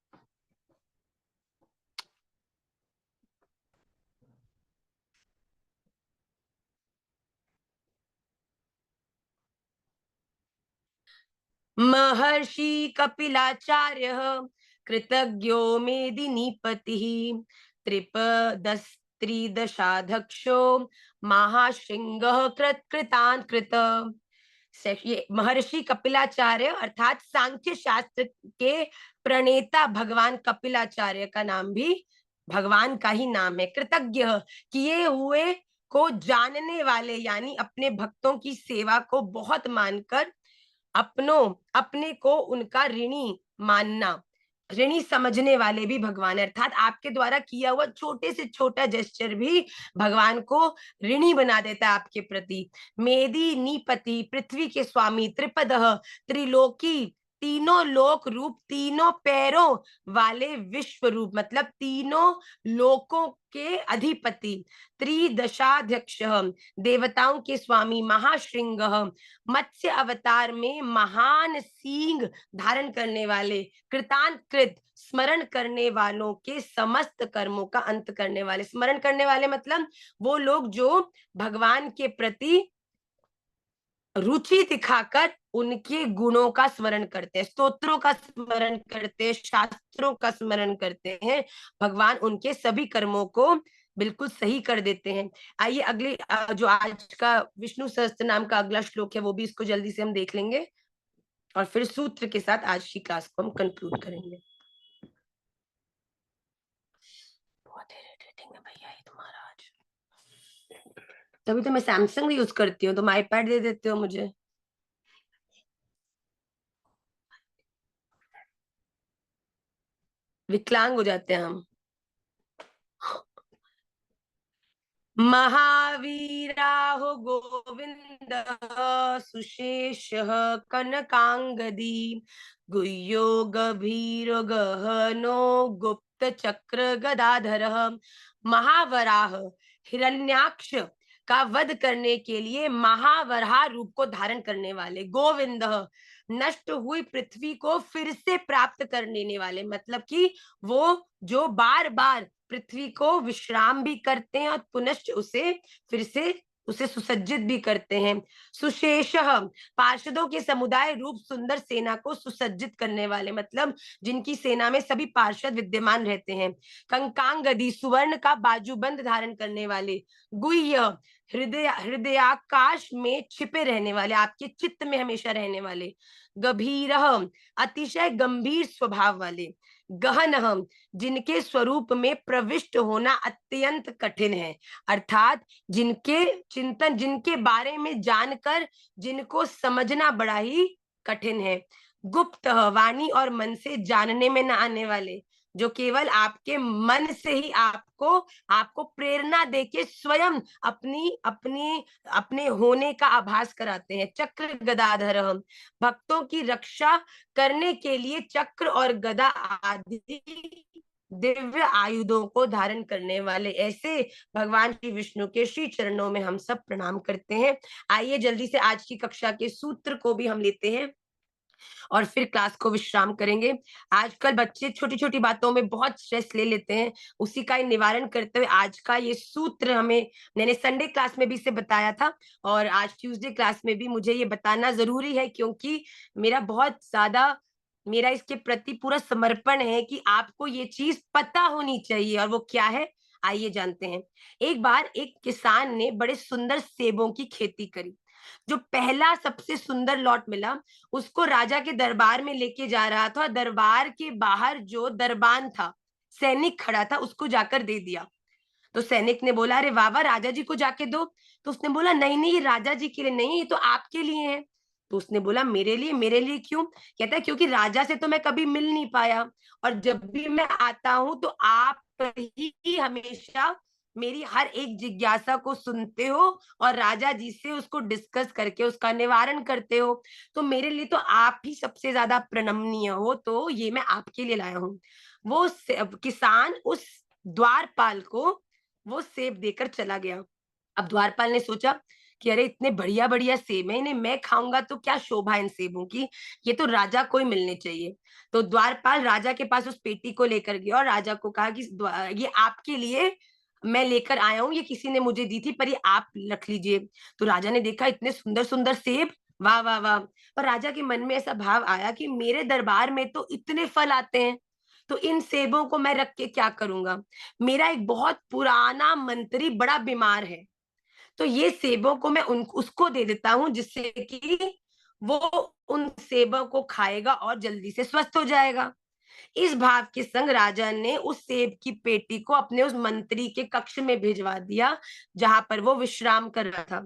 महर्षि कपिलाचार्य कृतज्ञो मेदिनीपति त्रिपदस्त्रिदशाध्यक्षो महाशृंग कृतांकृत। ये महर्षि कपिलाचार्य अर्थात सांख्य शास्त्र के प्रणेता भगवान कपिलाचार्य का नाम भी भगवान का ही नाम है। कृतज्ञ, किए हुए को जानने वाले, यानी अपने भक्तों की सेवा को बहुत मानकर अपने को उनका ऋणी मानना, ऋणी समझने वाले भी भगवान है। अर्थात आपके द्वारा किया हुआ छोटे से छोटा जेस्चर भी भगवान को ऋणी बना देता है आपके प्रति। मेदी नीपति, पृथ्वी के स्वामी, त्रिपदः, त्रिलोकी, तीनों लोक रूप, तीनों पैरों वाले विश्व रूप, मतलब तीनों लोकों के अधिपति, त्रिदशाध्यक्ष, देवताओं के स्वामी, महाशृंग, मत्स्य अवतार में महान सींग धारण करने वाले, कृतांकृत, स्मरण करने वालों के समस्त कर्मों का अंत करने वाले। स्मरण करने वाले मतलब वो लोग जो भगवान के प्रति रुचि दिखाकर उनके गुणों का स्मरण करते हैं, स्तोत्रों का स्मरण करते हैं, शास्त्रों का स्मरण करते हैं। भगवान उनके सभी कर्मों को बिल्कुल सही कर देते हैं। आइए अगले जो आज का विष्णु सहस्त्र नाम का अगला श्लोक है, वो भी इसको जल्दी से हम देख लेंगे और फिर सूत्र के साथ आज की क्लास को हम कंक्लूड करेंगे। बहुत इरिटेटिंग है भैया ये तुम्हारा आज, तभी तो मैं सैमसंग यूज करती हूँ, तुम आईपैड दे देते हो मुझे। विकलांग हो जाते हैं हम। महावीराहो गोविंद सुशेष कनकांगदी गुह्यो गभीरो गहनो गुप्त चक्र गदाधर। महावराह, हिरण्याक्ष का वध करने के लिए महावराह रूप को धारण करने वाले। गोविंद, नष्ट हुई पृथ्वी को फिर से प्राप्त कर लेने वाले, मतलब कि वो जो बार बार पृथ्वी को विश्राम भी करते हैं और पुनश्च उसे फिर से उसे सुसज्जित भी करते हैं। सुशेष, पार्षदों के समुदाय रूप सुंदर सेना को सुसज्जित करने वाले, मतलब जिनकी सेना में सभी पार्षद विद्यमान रहते हैं। कंकांगदी, सुवर्ण का बाजूबंद धारण करने वाले। गुह्य, हृदयाकाश में छिपे रहने वाले, आपके चित्त में हमेशा रहने वाले। गभीर, अतिशय गंभीर स्वभाव वाले। गहन, जिनके स्वरूप में प्रविष्ट होना अत्यंत कठिन है, अर्थात जिनके चिंतन, जिनके बारे में जानकर जिनको समझना बड़ा ही कठिन है। गुप्त, वाणी और मन से जानने में न आने वाले, जो केवल आपके मन से ही आपको प्रेरणा देके स्वयं अपने होने का आभास कराते हैं। चक्र गदाधर, भक्तों की रक्षा करने के लिए चक्र और गदा आदि दिव्य आयुधों को धारण करने वाले। ऐसे भगवान श्री विष्णु के श्री चरणों में हम सब प्रणाम करते हैं। आइए जल्दी से आज की कक्षा के सूत्र को भी हम लेते हैं और फिर क्लास को विश्राम करेंगे। आजकल बच्चे छोटी छोटी बातों में बहुत स्ट्रेस ले लेते हैं, उसी का निवारण करते हुए आज का ये सूत्र मैंने संडे क्लास में भी इसे बताया था और आज ट्यूसडे क्लास में भी मुझे ये बताना जरूरी है, क्योंकि मेरा इसके प्रति पूरा समर्पण है कि आपको ये चीज पता होनी चाहिए। और वो क्या है, आइए जानते हैं। एक बार एक किसान ने बड़े सुंदर सेबों की खेती करी। जो पहला सबसे सुंदर लॉट मिला उसको राजा के दरबार में लेके जा रहा था, दरबार के बाहर जो दरबान था, सैनिक खड़ा था, उसको जाकर दे दिया। तो सैनिक ने बोला अरे वाह वाह, राजा जी को जाके दो। तो उसने बोला नहीं नहीं, ये राजा जी के लिए नहीं, ये तो आपके लिए है। तो उसने बोला मेरे लिए? मेरे लिए क्यों? कहता है क्योंकि राजा से तो मैं कभी मिल नहीं पाया, और जब भी मैं आता हूं तो आप ही हमेशा मेरी हर एक जिज्ञासा को सुनते हो और राजा जी से उसको डिस्कस करके उसका निवारण करते हो, तो मेरे लिए तो आप ही सबसे ज्यादा प्रणमनीय हो, तो ये मैं आपके लिए लाया हूँ। वो किसान उस द्वारपाल को वो सेब देकर चला गया। अब द्वारपाल ने सोचा कि अरे इतने बढ़िया बढ़िया सेब है, इन्हें मैं खाऊंगा तो क्या शोभा इन सेबों की, ये तो राजा को ही मिलने चाहिए। तो द्वारपाल राजा के पास उस पेटी को लेकर गया और राजा को कहा कि ये आपके लिए मैं लेकर आया हूँ, ये किसी ने मुझे दी थी, पर ये आप रख लीजिए। तो राजा ने देखा इतने सुंदर सुंदर सेब, वाह वाह वाह। पर राजा के मन में ऐसा भाव आया कि मेरे दरबार में तो इतने फल आते हैं, तो इन सेबों को मैं रख के क्या करूंगा? मेरा एक बहुत पुराना मंत्री बड़ा बीमार है, तो ये सेबों को मैं उसको दे देता हूँ, जिससे कि वो उन सेबों को खाएगा और जल्दी से स्वस्थ हो जाएगा। इस भाव के संग राजा ने उस सेब की पेटी को अपने उस मंत्री के कक्ष में भिजवा दिया, जहां पर वो विश्राम कर रहा था।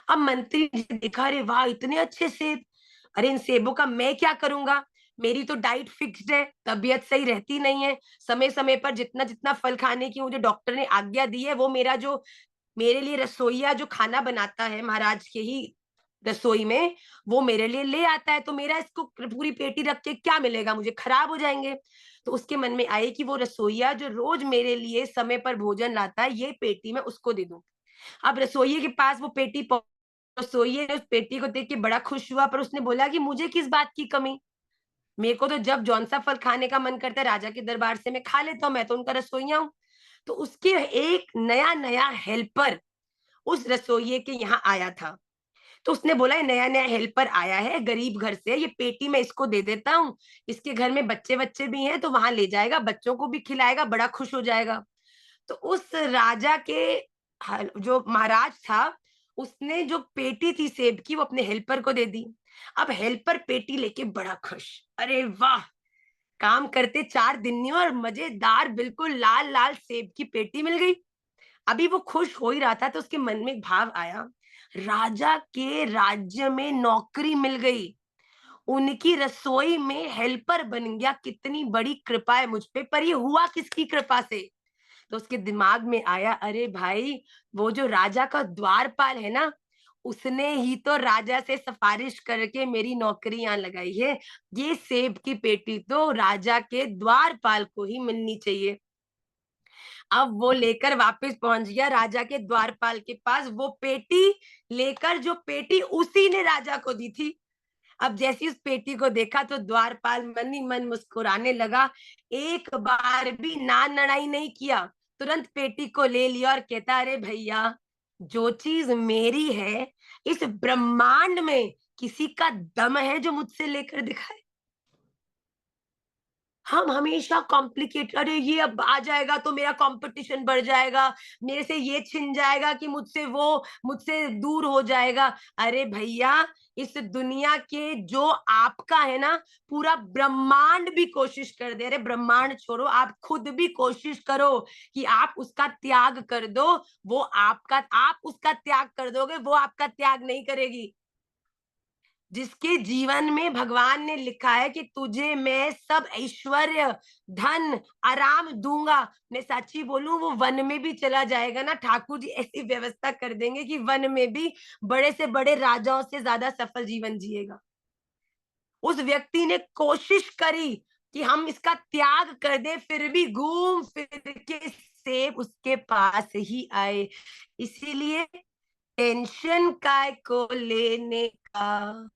अब मंत्री ने देखा अरे वाह इतने अच्छे सेब, अरे इन सेबों का मैं क्या करूंगा? मेरी तो डाइट फिक्स्ड है, तबीयत सही रहती नहीं है, समय समय पर जितना जितना फल खाने की मुझे डॉक्टर ने आज्ञा दी है, वो मेरा जो मेरे लिए रसोइया जो खाना बनाता है महाराज के ही रसोई में, वो मेरे लिए ले आता है, तो मेरा इसको पूरी पेटी रख के क्या मिलेगा मुझे? खराब हो जाएंगे। तो उसके मन में आए कि वो रसोइया जो रोज मेरे लिए समय पर भोजन लाता है, ये पेटी मैं उसको दे दूं। अब रसोइये के पास वो पेटी रसोइये ने उस पेटी को देख के बड़ा खुश हुआ, पर उसने बोला कि मुझे किस बात की कमी, मेरे को तो जब जौन सा फल खाने का मन करता है राजा के दरबार से मैं खा लेता हूँ, मैं तो उनका रसोइया हूँ। तो उसके एक नया नया हेल्पर उस रसोइये के यहाँ आया था। तो उसने बोला ये नया नया हेल्पर आया है, गरीब घर से, ये पेटी मैं इसको दे देता हूँ, इसके घर में बच्चे बच्चे भी हैं, तो वहां ले जाएगा, बच्चों को भी खिलाएगा, बड़ा खुश हो जाएगा। तो उस राजा के जो महाराज था, उसने जो पेटी थी सेब की वो अपने हेल्पर को दे दी। अब हेल्पर पेटी लेके बड़ा खुश, अरे वाह, काम करते 4 दिन नहीं और मजेदार बिल्कुल लाल लाल सेब की पेटी मिल गई। अभी वो खुश हो ही रहा था तो उसके मन में एक भाव आया, राजा के राज्य में नौकरी मिल गई, उनकी रसोई में हेल्पर बन गया, कितनी बड़ी कृपा है मुझ पे, पर ये हुआ किसकी कृपा से? तो उसके दिमाग में आया अरे भाई, वो जो राजा का द्वारपाल है ना, उसने ही तो राजा से सिफारिश करके मेरी नौकरी यहाँ लगाई है, ये सेब की पेटी तो राजा के द्वारपाल को ही मिलनी चाहिए। अब वो लेकर वापस पहुंच गया राजा के द्वारपाल के पास, वो पेटी लेकर, जो पेटी उसी ने राजा को दी थी। अब जैसी उस पेटी को देखा तो द्वारपाल मन ही मन मुस्कुराने लगा, एक बार भी ना लड़ाई नहीं किया, तुरंत पेटी को ले लिया और कहता अरे भैया, जो चीज मेरी है इस ब्रह्मांड में किसी का दम है जो मुझसे लेकर दिखाए? हम हमेशा कॉम्प्लिकेट, अरे ये अब आ जाएगा तो मेरा कंपटीशन बढ़ जाएगा, मेरे से ये छिन जाएगा कि मुझसे वो मुझसे दूर हो जाएगा। अरे भैया, इस दुनिया के जो आपका है ना, पूरा ब्रह्मांड भी कोशिश कर दे, अरे ब्रह्मांड छोड़ो, आप खुद भी कोशिश करो कि आप उसका त्याग कर दो, वो आपका, आप उसका त्याग कर दोगे, वो आपका त्याग नहीं करेगी। जिसके जीवन में भगवान ने लिखा है कि तुझे मैं सब ऐश्वर्य, धन, आराम दूंगा, मैं सच्ची बोलूं वो वन में भी चला जाएगा ना, ठाकुर जी ऐसी व्यवस्था कर देंगे कि वन में भी बड़े से बड़े राजाओं से ज्यादा सफल जीवन जिएगा। उस व्यक्ति ने कोशिश करी कि हम इसका त्याग कर दे, फिर भी घूम फिर के सेब उसके पास ही आए। इसीलिए टेंशन काय को लेने का,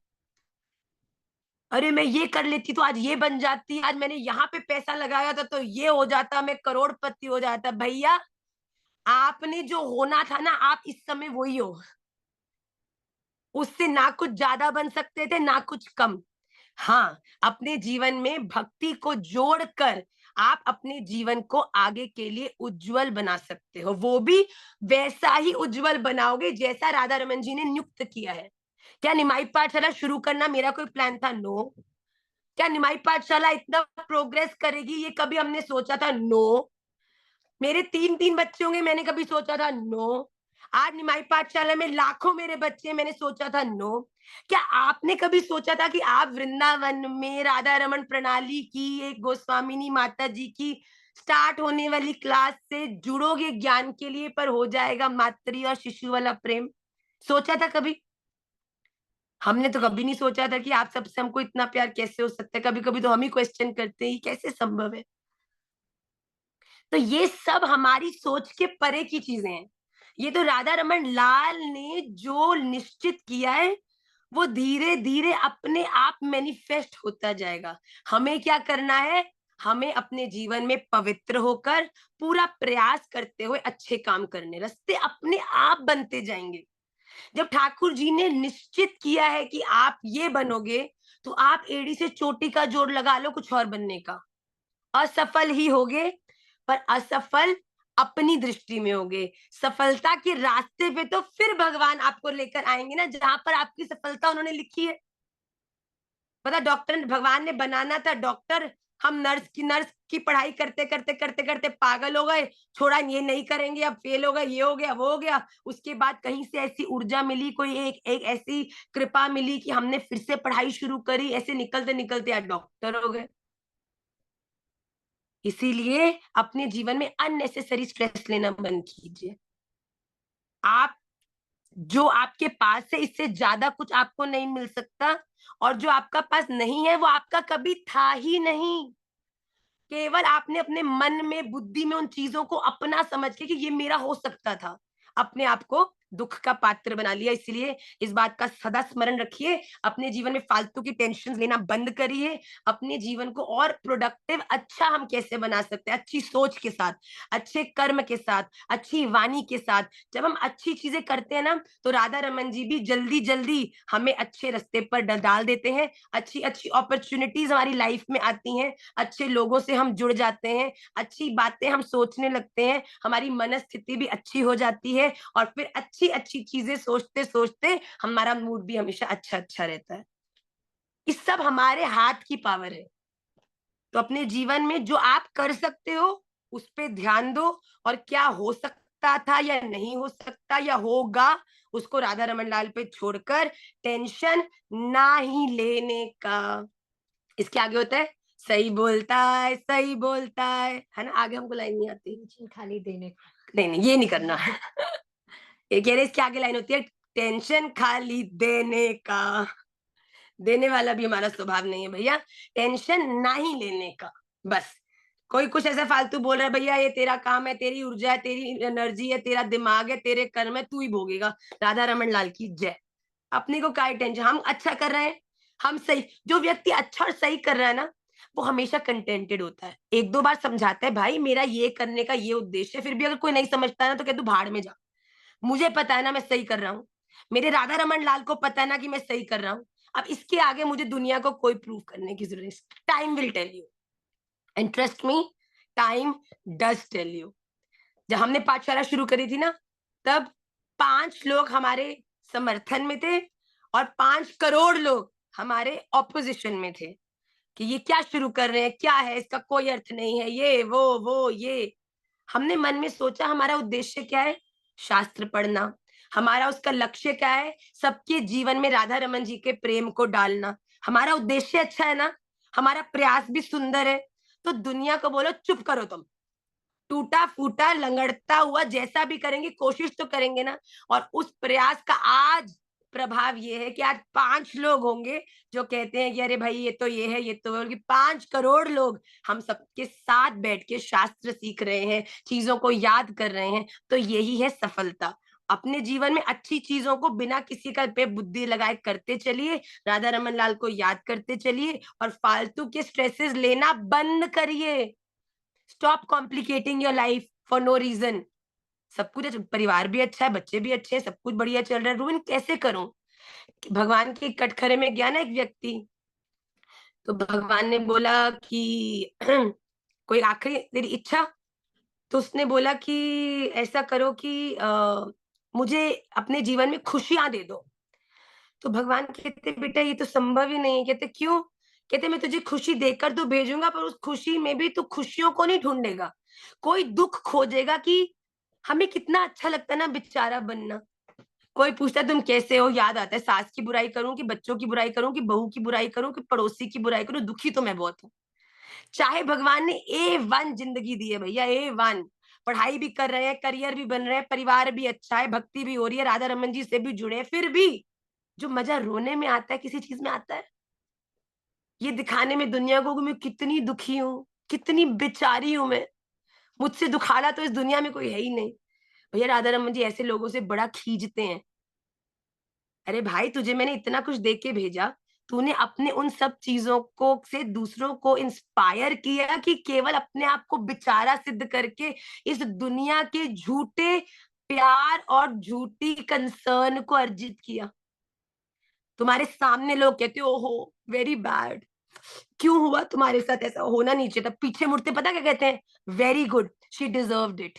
अरे मैं ये कर लेती तो आज ये बन जाती, आज मैंने यहाँ पे पैसा लगाया था तो ये हो जाता, मैं करोड़पति हो जाता। भैया, आपने जो होना था ना, आप इस समय वही हो, उससे ना कुछ ज्यादा बन सकते थे ना कुछ कम। हाँ, अपने जीवन में भक्ति को जोड़कर आप अपने जीवन को आगे के लिए उज्जवल बना सकते हो, वो भी वैसा ही उज्जवल बनाओगे जैसा राधा रमन जी ने नियुक्त किया है। क्या निमाई पाठशाला शुरू करना मेरा कोई प्लान था? नो। क्या निमाई पाठशाला इतना प्रोग्रेस करेगी ये कभी हमने सोचा था? नो। मेरे 3-3 बच्चे होंगे मैंने कभी सोचा था? नो। आज निमाई पाठशाला में लाखों मेरे बच्चे, मैंने सोचा था? नो। क्या आपने कभी सोचा था कि आप वृंदावन में राधा रमन प्रणाली की एक गोस्वामिनी माता जी की स्टार्ट होने वाली क्लास से जुड़ोगे ज्ञान के लिए, पर हो जाएगा मातृ और शिशु वाला प्रेम? सोचा था कभी? हमने तो कभी नहीं सोचा था कि आप सबसे हमको इतना प्यार कैसे हो सकता है। कभी कभी तो हम ही क्वेश्चन करते हैं कैसे संभव है। तो ये सब हमारी सोच के परे की चीजें हैं। ये तो राधा रमन लाल ने जो निश्चित किया है वो धीरे धीरे अपने आप मैनिफेस्ट होता जाएगा। हमें क्या करना है? हमें अपने जीवन में पवित्र होकर पूरा प्रयास करते हुए अच्छे काम करने, रास्ते अपने आप बनते जाएंगे। जब ठाकुर जी ने निश्चित किया है कि आप ये बनोगे, तो आप एड़ी से चोटी का जोड़ लगा लो कुछ और बनने का। असफल ही होगे, पर असफल अपनी दृष्टि में होगे। सफलता के रास्ते पे तो फिर भगवान आपको लेकर आएंगे ना, जहां पर आपकी सफलता उन्होंने लिखी है। पता, डॉक्टर भगवान ने बनाना था डॉक्टर, हम नर्स की पढ़ाई करते करते करते करते पागल हो गए, छोड़ा ये नहीं करेंगे, अब फेल हो गए, ये हो गया वो हो गया। उसके बाद कहीं से ऐसी ऊर्जा मिली, कोई एक ऐसी कृपा मिली कि हमने फिर से पढ़ाई शुरू करी, ऐसे निकलते निकलते आज डॉक्टर हो गए। इसीलिए अपने जीवन में अननेसेसरी स्ट्रेस लेना बंद कीजिए। आप जो आपके पास है इससे ज्यादा कुछ आपको नहीं मिल सकता, और जो आपका पास नहीं है वो आपका कभी था ही नहीं। केवल आपने अपने मन में, बुद्धि में उन चीजों को अपना समझ के कि ये मेरा हो सकता था, अपने आप को दुख का पात्र बना लिया। इसलिए इस बात का सदा स्मरण रखिए, अपने जीवन में फालतू की टेंशन लेना बंद करिए। अपने जीवन को और प्रोडक्टिव अच्छा हम कैसे बना सकते हैं? अच्छी सोच के साथ, अच्छे कर्म के साथ, अच्छी वाणी के साथ। जब हम अच्छी चीजें करते हैं ना, तो राधा रमन जी भी जल्दी जल्दी हमें अच्छे रास्ते पर डाल देते हैं। अच्छी अच्छी अपॉर्चुनिटीज हमारी लाइफ में आती हैं, अच्छे लोगों से हम जुड़ जाते हैं, अच्छी बातें हम सोचने लगते हैं, हमारी मनस्थिति भी अच्छी हो जाती है, और फिर अच्छी अच्छी चीजें सोचते सोचते हमारा मूड भी हमेशा अच्छा अच्छा रहता है। इस सब हमारे हाथ की पावर है। तो अपने जीवन में जो आप कर सकते हो उस पे ध्यान दो, और क्या हो सकता था या नहीं हो सकता या होगा उसको राधा रमन लाल पे छोड़कर टेंशन ना ही लेने का। इसके आगे होता है सही बोलता है, सही बोलता है ना। आगे हमको लाइन नहीं आती, खाली देने का। नहीं ये नहीं करना। ये कह रहे इसके आगे लाइन होती है टेंशन खाली देने का। देने वाला भी हमारा स्वभाव नहीं है भैया, टेंशन ना ही लेने का। बस कोई कुछ ऐसा फालतू बोल रहा है, भैया ये तेरा काम है, तेरी ऊर्जा है, तेरी एनर्जी है, तेरा दिमाग है, तेरे कर्म है, तू ही भोगेगा। राधा रमन लाल की जय। अपने को काय टेंशन, हम अच्छा कर रहे हैं, हम सही। जो व्यक्ति अच्छा और सही कर रहा है ना, वो हमेशा कंटेंटेड होता है। एक दो बार समझाता है भाई मेरा ये करने का ये उद्देश्य है, फिर भी अगर कोई नहीं समझता है ना तो कह तू भाड़ में जा, मुझे पता है ना मैं सही कर रहा हूँ, मेरे राधा रमन लाल को पता है ना कि मैं सही कर रहा हूँ। अब इसके आगे मुझे दुनिया को कोई प्रूव करने की जरूरत नहीं। Time will tell you, and trust me, time does tell you. जब हमने पाठशाला शुरू करी थी ना, तब 5 लोग हमारे समर्थन में थे और 5 करोड़ लोग हमारे ऑपोजिशन में थे कि ये क्या शुरू कर रहे हैं, क्या है, इसका कोई अर्थ नहीं है, ये वो ये। हमने मन में सोचा हमारा उद्देश्य क्या है? शास्त्र पढ़ना। हमारा उसका लक्ष्य क्या है? सबके जीवन में राधा रमन जी के प्रेम को डालना। हमारा उद्देश्य अच्छा है ना, हमारा प्रयास भी सुंदर है। तो दुनिया को बोलो चुप करो तुम, टूटा फूटा लंगड़ता हुआ जैसा भी करेंगे, कोशिश तो करेंगे ना। और उस प्रयास का आज प्रभाव ये है कि आज 5 लोग होंगे जो कहते हैं कि अरे भाई ये तो ये है, ये तो है। 5 करोड़ लोग हम सबके साथ बैठ के शास्त्र सीख रहे हैं, चीजों को याद कर रहे हैं। तो यही है सफलता। अपने जीवन में अच्छी चीजों को बिना किसी का पे बुद्धि लगाए करते चलिए, राधा रमन लाल को याद करते चलिए, और फालतू के स्ट्रेसेस लेना बंद करिए। Stop complicating your life for no reason. सब कुछ, परिवार भी अच्छा है, बच्चे भी अच्छे हैं, सब कुछ बढ़िया चल रहा है, रूइन कैसे करूं? भगवान के कटघरे में गया ना एक व्यक्ति, तो भगवान ने बोला कि कोई आखिरी तेरी इच्छा? तो उसने बोला कि ऐसा करो कि मुझे अपने जीवन में खुशियां दे दो। तो भगवान कहते बेटा ये तो संभव ही नहीं है। कहते क्यों? कहते मैं तुझे खुशी देकर तो भेजूंगा, पर उस खुशी में भी तू खुशियों को नहीं ढूंढेगा, कोई दुख खोजेगा। कि हमें कितना अच्छा लगता है ना बेचारा बनना। कोई पूछता है तुम कैसे हो, याद आता है सास की बुराई करूं कि बच्चों की बुराई करूं कि बहू की बुराई करूं कि पड़ोसी की बुराई करूं, दुखी तो मैं बहुत हूँ। चाहे भगवान ने A1 जिंदगी दी है भैया, A1 पढ़ाई भी कर रहे हैं, करियर भी बन रहे हैं, परिवार भी अच्छा है, भक्ति भी हो रही है, राधा रमन जी से भी जुड़े हैं, फिर भी जो मजा रोने में आता है किसी चीज में आता है, ये दिखाने में दुनिया को कि मैं कितनी दुखी हूँ, कितनी बेचारी हूं मैं, मुझसे दुखाला तो इस दुनिया में कोई है ही नहीं। भैया राधा रमन जी ऐसे लोगों से बड़ा खींचते हैं। अरे भाई तुझे मैंने इतना कुछ दे के भेजा, तूने अपने उन सब चीजों को से दूसरों को इंस्पायर किया कि केवल अपने आप को बेचारा सिद्ध करके इस दुनिया के झूठे प्यार और झूठी कंसर्न को अर्जित किया। तुम्हारे सामने लोग कहते हो ओहो वेरी बैड, क्यों हुआ तुम्हारे साथ, ऐसा होना नहीं चाहिए था। पीछे मुड़ते पता क्या कहते हैं? Very good, she deserved it.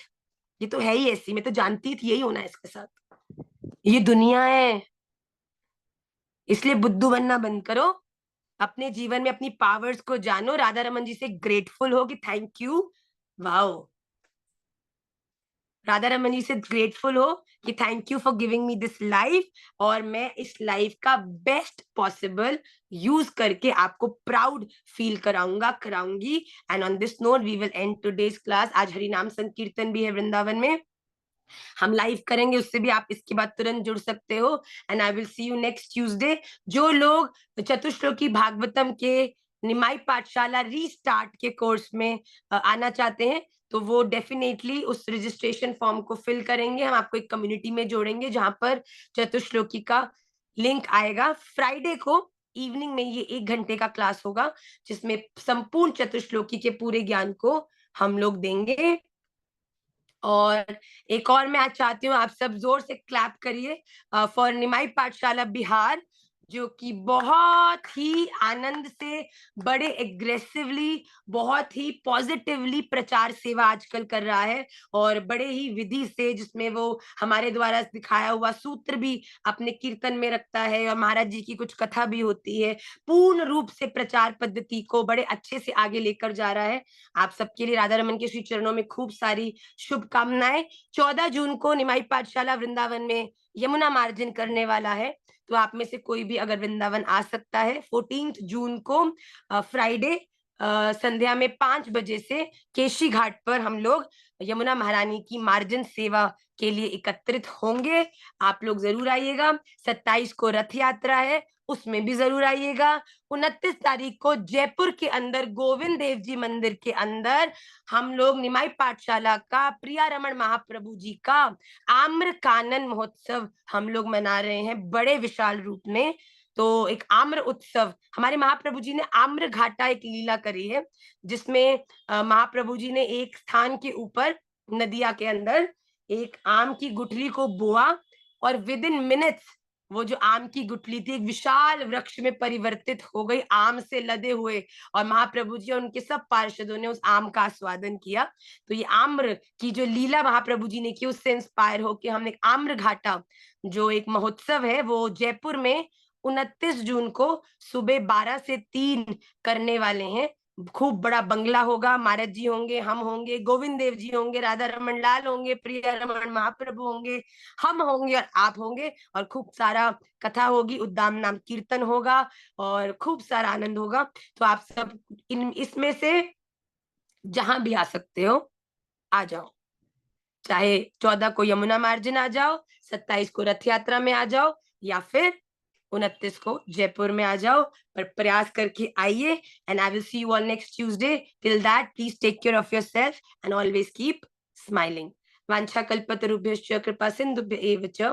ये तो है ही ऐसी, मैं तो जानती थी यही होना है इसके साथ। ये दुनिया है, इसलिए बुद्धू बनना बंद करो। अपने जीवन में अपनी पावर्स को जानो, राधा रमन जी से ग्रेटफुल हो कि thank you, wow. Radha Raman ji से ग्रेटफुल हो कि thank you for giving me this life, और मैं इस लाइफ का बेस्ट पॉसिबल यूज करके आपको प्राउड फील कराऊंगी। And on this note we will end today's class. आज हरिनाम संकीर्तन भी है वृंदावन में, हम लाइव करेंगे, उससे भी आप इसके बाद तुरंत जुड़ सकते हो। And I will see you next Tuesday. जो लोग चतुश्लोकी भागवतम के निमाई पाठशाला रीस्टार्ट के कोर्स में आना चाहते हैं, तो वो डेफिनेटली उस रजिस्ट्रेशन फॉर्म को फिल करेंगे। हम आपको एक कम्युनिटी में जोड़ेंगे जहां पर चतुश्लोकी का लिंक आएगा। फ्राइडे को इवनिंग में ये 1 घंटे का क्लास होगा, जिसमें संपूर्ण चतुश्लोकी के पूरे ज्ञान को हम लोग देंगे। और एक और मैं आज चाहती हूँ आप सब जोर से क्लैप करिए फॉर निमाई पाठशाला बिहार, जो कि बहुत ही आनंद से, बड़े एग्रेसिवली, बहुत ही पॉजिटिवली प्रचार सेवा आजकल कर रहा है, और बड़े ही विधि से, जिसमें वो हमारे द्वारा दिखाया हुआ सूत्र भी अपने कीर्तन में रखता है, और महाराज जी की कुछ कथा भी होती है। पूर्ण रूप से प्रचार पद्धति को बड़े अच्छे से आगे लेकर जा रहा है। आप सबके लिए राधा रमन के श्री चरणों में खूब सारी शुभकामनाएं। 14 जून को निमाई पाठशाला वृंदावन में यमुना मार्जन करने वाला है, तो आप में से कोई भी अगर वृंदावन आ सकता है। 14 जून को फ्राइडे संध्या में 5 बजे से केशी घाट पर हम लोग यमुना महारानी की मार्जन सेवा के लिए एकत्रित होंगे। आप लोग जरूर आइएगा। 27 को रथ यात्रा है, उसमें भी जरूर आइएगा। 29 तारीख को जयपुर के अंदर गोविंद देव जी मंदिर के अंदर हम लोग निमाई पाठशाला का प्रिया रमण महाप्रभु जी का आम्र कानन महोत्सव हम लोग मना रहे हैं बड़े विशाल रूप में। तो एक आम्र उत्सव, हमारे महाप्रभु जी ने आम्र घाटा एक लीला करी है, जिसमें महाप्रभु जी ने एक स्थान के ऊपर नदिया के अंदर एक आम की गुठली को बोआ, और विद इन मिनट्स वो जो आम की गुठली थी एक विशाल वृक्ष में परिवर्तित हो गई, आम से लदे हुए। और महाप्रभु जी और उनके सब पार्षदों ने उस आम का आस्वादन किया। तो ये आम्र की जो लीला महाप्रभु जी ने की, उससे इंस्पायर होकर हमने आम्र घाटा जो एक महोत्सव है वो जयपुर में 29 जून को सुबह 12 से 3 करने वाले हैं। खूब बड़ा बंगला होगा, महाराज जी होंगे, हम होंगे, गोविंद देव जी होंगे, राधा रमन लाल होंगे, प्रिया रमन महाप्रभु होंगे, हम होंगे और आप होंगे, और खूब सारा कथा होगी, उद्दाम नाम कीर्तन होगा, और खूब सारा आनंद होगा। तो आप सब इसमें से जहां भी आ सकते हो आ जाओ। चाहे 14 को यमुना मार्जन आ जाओ, 27 को रथ यात्रा में आ जाओ, या फिर 29 को जयपुर में आ जाओ, पर प्रयास करके आइए। And I will see you all next Tuesday. Till that please take care of yourself and always keep smiling. वांछा कल्पतरुभ्यश्च कृपा सिंधुभ्य एव च